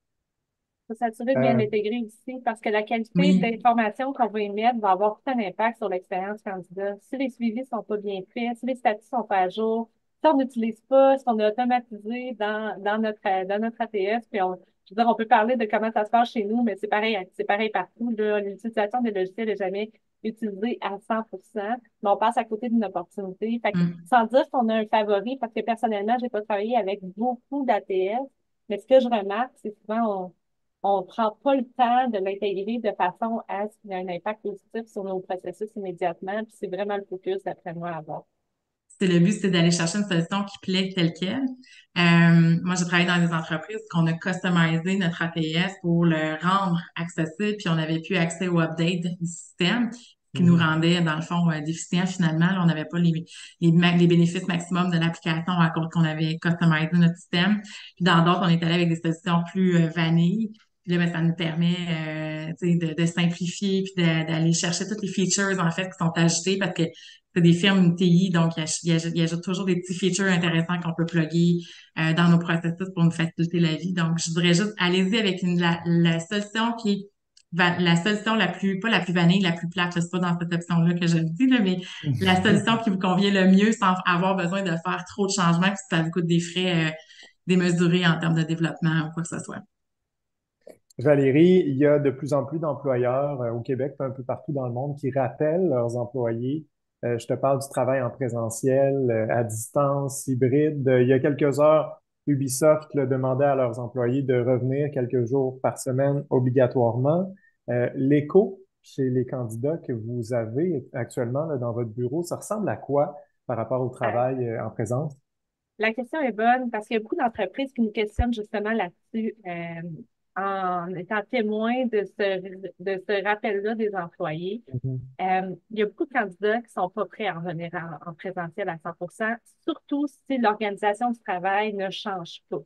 Faut s'assurer de bien Euh, l'intégrer aussi parce que la qualité Oui. d'information qu'on va émettre va avoir tout un impact sur l'expérience candidat. Si les suivis sont pas bien faits, si les statuts sont pas à jour, si on n'utilise pas, si on a automatisé dans notre ATS, puis je veux dire, on peut parler de comment ça se passe chez nous, mais c'est pareil partout, là. L'utilisation des logiciels n'est jamais utilisée à 100%, mais on passe à côté d'une opportunité. Fait que, Mm. sans dire qu'on a un favori, parce que personnellement, j'ai pas travaillé avec beaucoup d'ATS, mais ce que je remarque, c'est souvent on ne prend pas le temps de l'intégrer de façon à ce qu'il y ait un impact positif sur nos processus immédiatement. Puis c'est vraiment le focus, d'après moi, à avoir. C'est le but, c'est d'aller chercher une solution qui plaît telle quelle. Moi, j'ai travaillé dans des entreprises qu'on a customisé notre ATS pour le rendre accessible, puis on n'avait plus accès au update du système, ce qui nous mhm. rendait, dans le fond, déficients finalement. Là, on n'avait pas les bénéfices maximum de l'application à cause qu'on avait customisé notre système. Puis dans d'autres, on est allé avec des solutions plus vanille. Puis là, ben, ça nous permet tu sais, de simplifier puis d'aller chercher toutes les features en fait qui sont ajoutées parce que c'est des firmes TI, donc ils ajoutent toujours des petits features intéressants qu'on peut plugger dans nos processus pour nous faciliter la vie. Donc, je voudrais juste allez-y avec la solution qui est la solution la plus, pas la plus vanille, la plus plate, là, c'est pas dans cette option-là que je le dis, là, mais la solution qui vous convient le mieux sans avoir besoin de faire trop de changements, puis ça vous coûte des frais démesurés en termes de développement ou quoi que ce soit. Valérie, il y a de plus en plus d'employeurs au Québec, un peu partout dans le monde, qui rappellent leurs employés. Je te parle du travail en présentiel, à distance, hybride. Il y a quelques heures, Ubisoft là, demandait à leurs employés de revenir quelques jours par semaine obligatoirement. L'écho chez les candidats que vous avez actuellement là, dans votre bureau, ça ressemble à quoi par rapport au Euh, travail en présence? La question est bonne parce qu'il y a beaucoup d'entreprises qui nous questionnent justement là-dessus en étant témoins de ce rappel-là des employés. Mhm. Il y a beaucoup de candidats qui sont pas prêts à revenir en présentiel à 100%, surtout si l'organisation du travail ne change pas.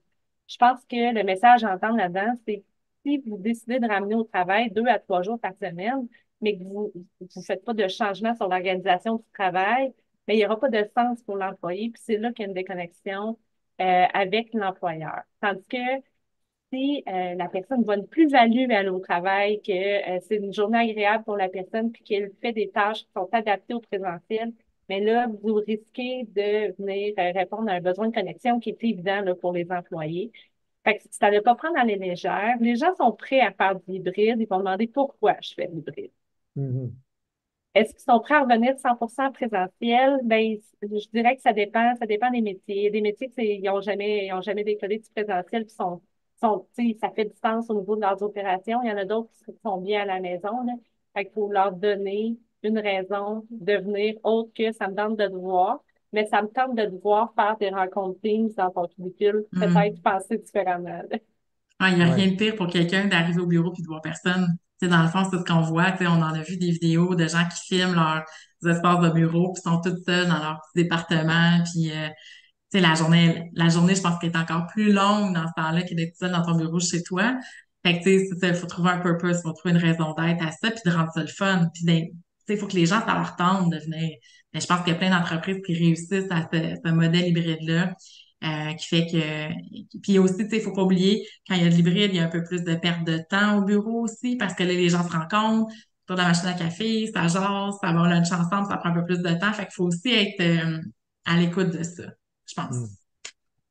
Je pense que le message à entendre là-dedans, c'est si vous décidez de ramener au travail 2 à 3 jours par semaine, mais que vous faites pas de changement sur l'organisation du travail, mais il n'y aura pas de sens pour l'employé, puis c'est là qu'il y a une déconnexion avec l'employeur. Tandis que si la personne voit une plus-value à aller au travail, que c'est une journée agréable pour la personne, puis qu'elle fait des tâches qui sont adaptées au présentiel, mais là, vous risquez de venir répondre à un besoin de connexion qui est évident là, pour les employés. Fait que ça ne va pas prendre à la légère. Les gens sont prêts à faire du hybride. Ils vont demander pourquoi je fais de l'hybride. Mhm. Est-ce qu'ils sont prêts à revenir 100% présentiel? Ben, je dirais que ça dépend des métiers. Il y a des métiers ils ils ont jamais décollé du présentiel, puis tu sais, ça fait du sens au niveau de leurs opérations. Il y en a d'autres qui sont bien à la maison, là. Fait qu'il faut leur donner une raison de venir autre que ça me tente de te voir, mais ça me tente de te voir faire des rencontres Teams dans ton cubicule, peut-être Hmm. penser différemment, là. Ouais, il n'y a Ouais. rien de pire pour quelqu'un d'arriver au bureau puis de voir personne. Tu sais, dans le fond, c'est ce qu'on voit. Tu sais, on en a vu des vidéos de gens qui filment leurs espaces de bureau puis sont toutes seuls dans leur petit département. Puis, tu sais, la journée, je pense qu'elle est encore plus longue dans ce temps-là que d'être seul dans ton bureau chez toi. Fait que, tu sais, c'est ça, il faut trouver un purpose, il faut trouver une raison d'être à ça puis de rendre ça le fun. Puis, tu sais, il faut que les gens, ça leur tente de venir. Mais je pense qu'il y a plein d'entreprises qui réussissent à ce modèle hybride-là. Qui fait que puis aussi tu sais il faut pas oublier quand il y a de l'hybride il y a un peu plus de perte de temps au bureau aussi parce que là les gens se rencontrent autour de la machine à café ça jase ça va au lunch ensemble ça prend un peu plus de temps fait qu'il faut aussi être à l'écoute de ça je pense. Mhm.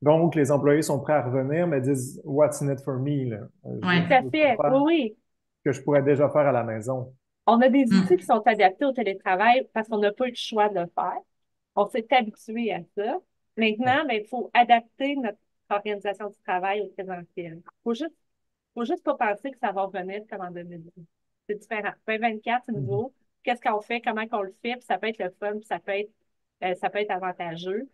Donc, les employés sont prêts à revenir, mais disent What's in it for me, là? Ouais. Tout à Je peux fait. Oui, faire oui. ce que je pourrais déjà faire à la maison. On a des outils qui Mm. sont adaptés au télétravail parce qu'on n'a pas eu le choix de le faire. On s'est habitué à ça. Ouais. Maintenant, ben, il faut adapter notre organisation du travail au présentiel. Faut juste pas penser que ça va revenir comme en 2010. C'est différent. 2024, c'est Mhm. nouveau. Qu'est-ce qu'on fait, comment qu'on le fait, puis ça peut être le fun, puis ça peut être avantageux.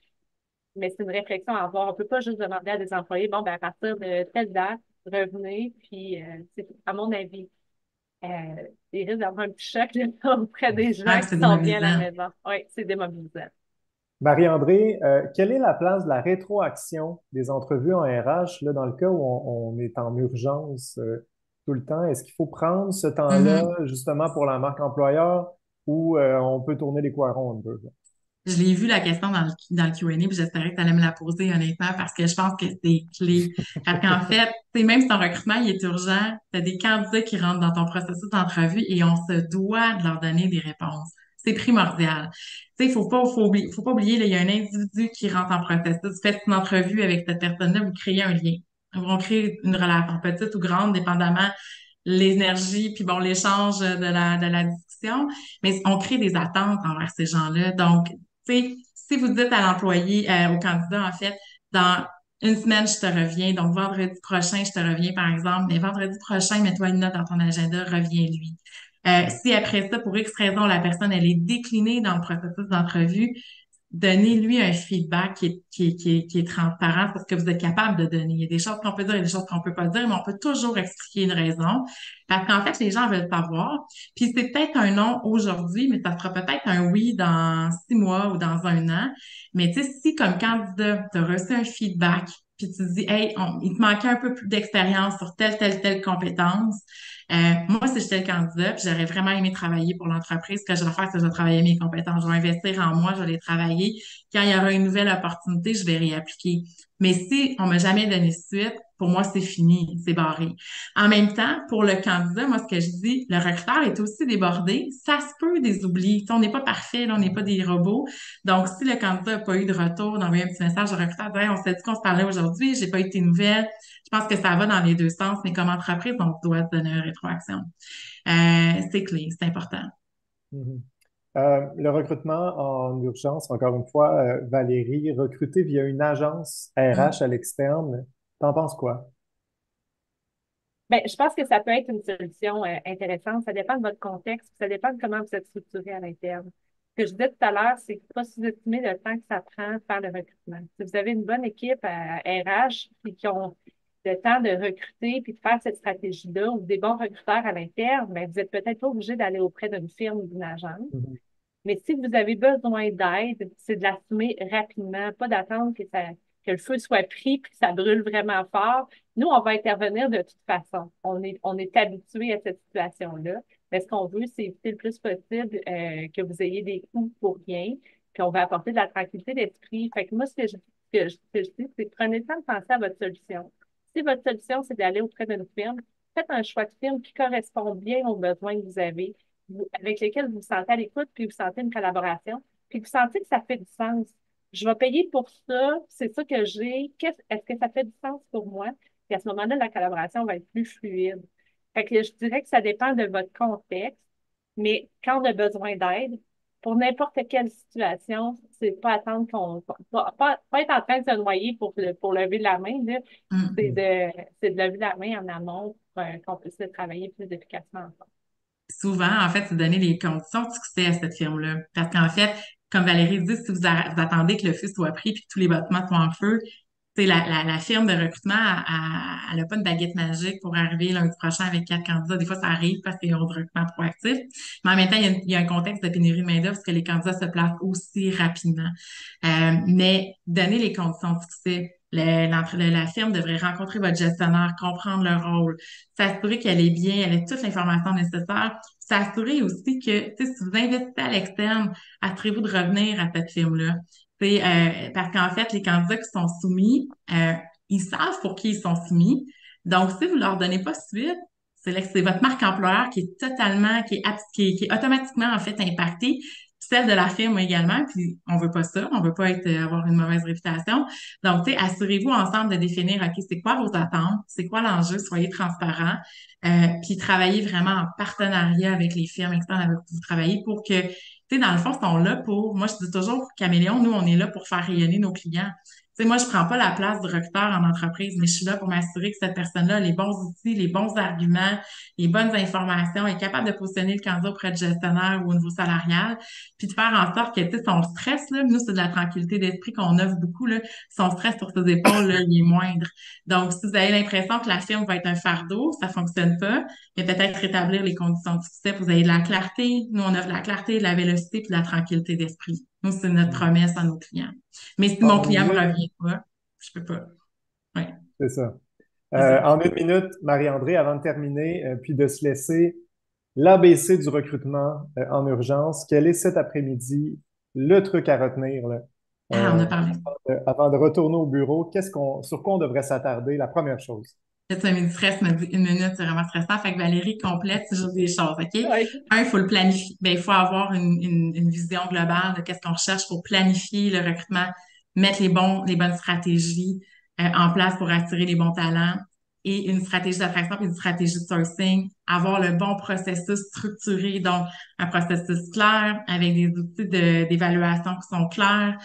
Mais c'est une réflexion à avoir. On peut pas juste demander à des employés, bon, ben, à partir de telle date, revenez, puis à mon avis. Euh, il risque d'avoir un petit choc là, auprès des gens Ouais, qui c'est sont bien à la démobilisant. maison. Oui, c'est démobilisant. Marie-André, quelle est la place de la rétroaction des entrevues en RH, là, dans le cas où on est en urgence tout le temps? Est-ce qu'il faut prendre ce Mhm. temps-là justement pour la marque employeur ou on peut tourner les poirons un peu? Je l'ai vu la question dans le Q&A, puis j'espérais que tu allais me la poser honnêtement parce que je pense que c'est clé. Parce qu'en fait, tu sais, même si ton recrutement il est urgent, tu as des candidats qui rentrent dans ton processus d'entrevue et on se doit de leur donner des réponses. C'est primordial. Tu sais, faut pas oublier, là, il y a un individu qui rentre en processus, faites une entrevue avec cette personne-là, vous créez un lien. On crée une relation petite ou grande, dépendamment l'énergie, puis bon, l'échange de la discussion, mais on crée des attentes envers ces gens-là. Donc, tu sais, si vous dites à l'employé, au candidat, en fait, dans une semaine, je te reviens, donc vendredi prochain, je te reviens, par exemple, mais vendredi prochain, mets-toi une note dans ton agenda, reviens-lui. Si après ça, pour X raison, la personne, elle est déclinée dans le processus d'entrevue, donnez-lui un feedback qui est transparent sur ce que vous êtes capable de donner. Il y a des choses qu'on peut dire, il y a des choses qu'on peut pas dire, mais on peut toujours expliquer une raison. Parce qu'en fait, les gens veulent savoir. Puis c'est peut-être un non aujourd'hui, mais ça sera peut-être un oui dans 6 mois ou dans un an. Mais tu sais, si comme candidat, tu as reçu un feedback, puis tu te dis, hey, il te manquait un peu plus d'expérience sur telle compétence. Moi, si j'étais le candidat, puis j'aurais vraiment aimé travailler pour l'entreprise, ce que je vais faire, c'est que je vais travailler mes compétences. Je vais investir en moi, je vais les travailler. Quand il y aura une nouvelle opportunité, je vais réappliquer. Mais si on m'a jamais donné suite, pour moi, c'est fini, c'est barré. En même temps, pour le candidat, moi, ce que je dis, le recruteur est aussi débordé. Ça se peut des oublis. Tu sais, on n'est pas parfait, là, on n'est pas des robots. Donc, si le candidat n'a pas eu de retour, d'envoyer un petit message au recruteur, dire, hey, on s'est dit qu'on se parlait aujourd'hui, j'ai pas eu tes nouvelles. Je pense que ça va dans les deux sens, mais comme entreprise, on doit se donner une rétroaction. C'est clé, c'est important. Mhm. Le recrutement en urgence, encore une fois, Valérie, recruté via une agence RH Mm. à l'externe, t'en penses quoi? Ben, je pense que ça peut être une solution intéressante. Ça dépend de votre contexte, ça dépend de comment vous êtes structuré à l'interne. Ce que je disais tout à l'heure, c'est pas sous-estimer le temps que ça prend de faire le recrutement. Si vous avez une bonne équipe à RH puis qui ont le temps de recruter puis de faire cette stratégie-là ou des bons recruteurs à l'interne, ben, vous êtes peut-être pas obligé d'aller auprès d'une firme ou d'une agence. Mhm. Mais si vous avez besoin d'aide, c'est de l'assumer rapidement, pas d'attendre que le feu soit pris puis que ça brûle vraiment fort. Nous, on va intervenir de toute façon. On est habitué à cette situation-là. Mais ce qu'on veut, c'est éviter le plus possible que vous ayez des coûts pour rien. Puis on va apporter de la tranquillité d'esprit. Fait que moi, ce que je dis, c'est prenez le temps de penser à votre solution. Si votre solution, c'est d'aller auprès d'une firme, faites un choix de firme qui correspond bien aux besoins que vous avez avec lesquels vous vous sentez à l'écoute, puis vous sentez une collaboration, puis vous sentez que ça fait du sens. Je vais payer pour ça, c'est ça que j'ai. Est-ce que ça fait du sens pour moi? Puis à ce moment-là, la collaboration va être plus fluide. Fait que je dirais que ça dépend de votre contexte, mais quand on a besoin d'aide, pour n'importe quelle situation, c'est pas attendre pas être en train de se noyer pour lever la main, là. Mm. C'est de lever la main en amont pour qu'on puisse travailler plus efficacement ensemble. Souvent, en fait, c'est donner les conditions de succès à cette firme-là. Parce qu'en fait, comme Valérie dit, si vous attendez que le feu soit pris puis que tous les bâtiments soient en feu, tu sais, la firme de recrutement, elle n'a pas une baguette magique pour arriver lundi prochain avec 4 candidats. Des fois, ça arrive parce qu'ils ont du recrutement proactif. Mais en même temps, il y a un contexte de pénurie de main-d'œuvre parce que les candidats se placent aussi rapidement. Mais donner les conditions de succès. La firme devrait rencontrer votre gestionnaire, comprendre le rôle, s'assurer qu'elle est bien, elle a toute l'information nécessaire, s'assurer aussi que, tu sais, si vous investissez à l'externe, assurez-vous de revenir à cette firme-là. Parce qu'en fait, les candidats qui sont soumis, ils savent pour qui ils sont soumis. Donc, si vous leur donnez pas suite, c'est votre marque employeur qui est totalement, qui est automatiquement en fait impactée, celle de la firme également. Puis on veut pas ça, on veut pas avoir une mauvaise réputation. Donc, tu sais, assurez-vous ensemble de définir, OK, c'est quoi vos attentes, c'est quoi l'enjeu, soyez transparents, puis travaillez vraiment en partenariat avec les firmes externes avec qui vous travaillez pour que tu sais, dans le fond, ils sont là pour, moi, je dis toujours, Caméléon, nous, on est là pour faire rayonner nos clients. Tu sais, moi, je prends pas la place du recruteur en entreprise, mais je suis là pour m'assurer que cette personne-là a les bons outils, les bons arguments, les bonnes informations, est capable de positionner le candidat auprès du gestionnaire ou au niveau salarial, puis de faire en sorte que, tu sais, son stress, là, nous, c'est de la tranquillité d'esprit qu'on offre beaucoup, là, son stress sur ses épaules, là, il est moindre. Donc, si vous avez l'impression que la firme va être un fardeau, ça fonctionne pas, mais peut-être rétablir les conditions de succès pour que vous ayez de la clarté. Nous, on offre de la clarté, de la vélocité puis de la tranquillité d'esprit. Nous, c'est notre promesse à nos clients. Mais si En mon une client me minute, revient pas, je peux pas. Oui, c'est ça. c'est ça. En une minute, Marie-André, avant de terminer, puis de se laisser l'ABC du recrutement en urgence, quel est cet après-midi le truc à retenir là, Ah, on a parlé. avant de retourner au bureau? Sur quoi on devrait s'attarder? La première chose. Peut-être un minute stress, me dit une minute, c'est vraiment stressant. Fait que Valérie complète toujours des choses, OK? Oui. Un, il faut le planifier. Ben, il faut avoir une vision globale de qu'est-ce qu'on recherche pour planifier le recrutement, mettre les bonnes stratégies en place pour attirer les bons talents et une stratégie d'attraction puis une stratégie de sourcing, avoir le bon processus structuré, donc un processus clair avec des outils d'évaluation qui sont clairs,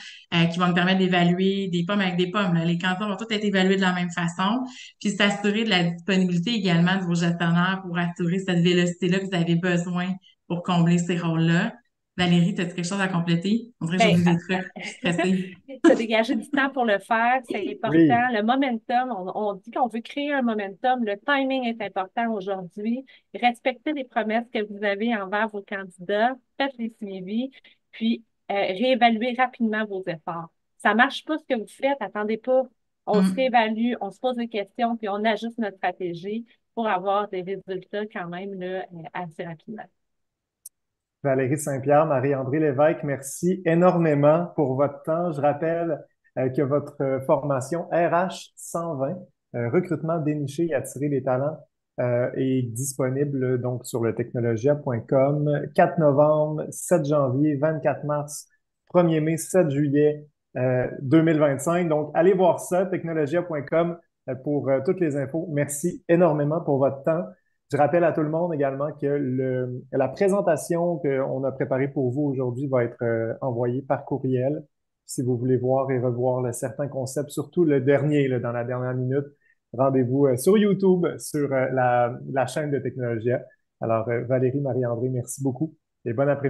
qui vont nous permettre d'évaluer des pommes avec des pommes, là. Les candidats vont tous être évalués de la même façon, puis s'assurer de la disponibilité également de vos gestionnaires pour assurer cette vélocité-là que vous avez besoin pour combler ces rôles-là. Valérie, as-tu quelque chose à compléter? On dirait que Ben, j'oublie des trucs. Je suis stressée. se dégager du temps pour le faire, c'est Oui. important. Le momentum, on dit qu'on veut créer un momentum. Le timing est important aujourd'hui. Respectez les promesses que vous avez envers vos candidats. Faites les suivis, puis réévaluez rapidement vos efforts. Ça marche pas ce que vous faites, attendez pas. On se Hum. réévalue, on se pose des questions, puis on ajuste notre stratégie pour avoir des résultats quand même là, assez rapidement. Valérie Saint-Pierre, Marie-André Lévesque, merci énormément pour votre temps. Je rappelle que votre formation RH 120, recrutement déniché et attirer les talents, est disponible donc sur le technologia.com 4 novembre, 7 janvier, 24 mars, 1er mai, 7 juillet 2025. Donc, allez voir ça, technologia.com pour toutes les infos. Merci énormément pour votre temps. Je rappelle à tout le monde également que la présentation qu'on a préparée pour vous aujourd'hui va être envoyée par courriel. Si vous voulez voir et revoir certains concepts, surtout le dernier, là, dans la dernière minute, rendez-vous sur YouTube, sur la chaîne de Technologia. Alors, Valérie, Marie-André, merci beaucoup et bon après-midi.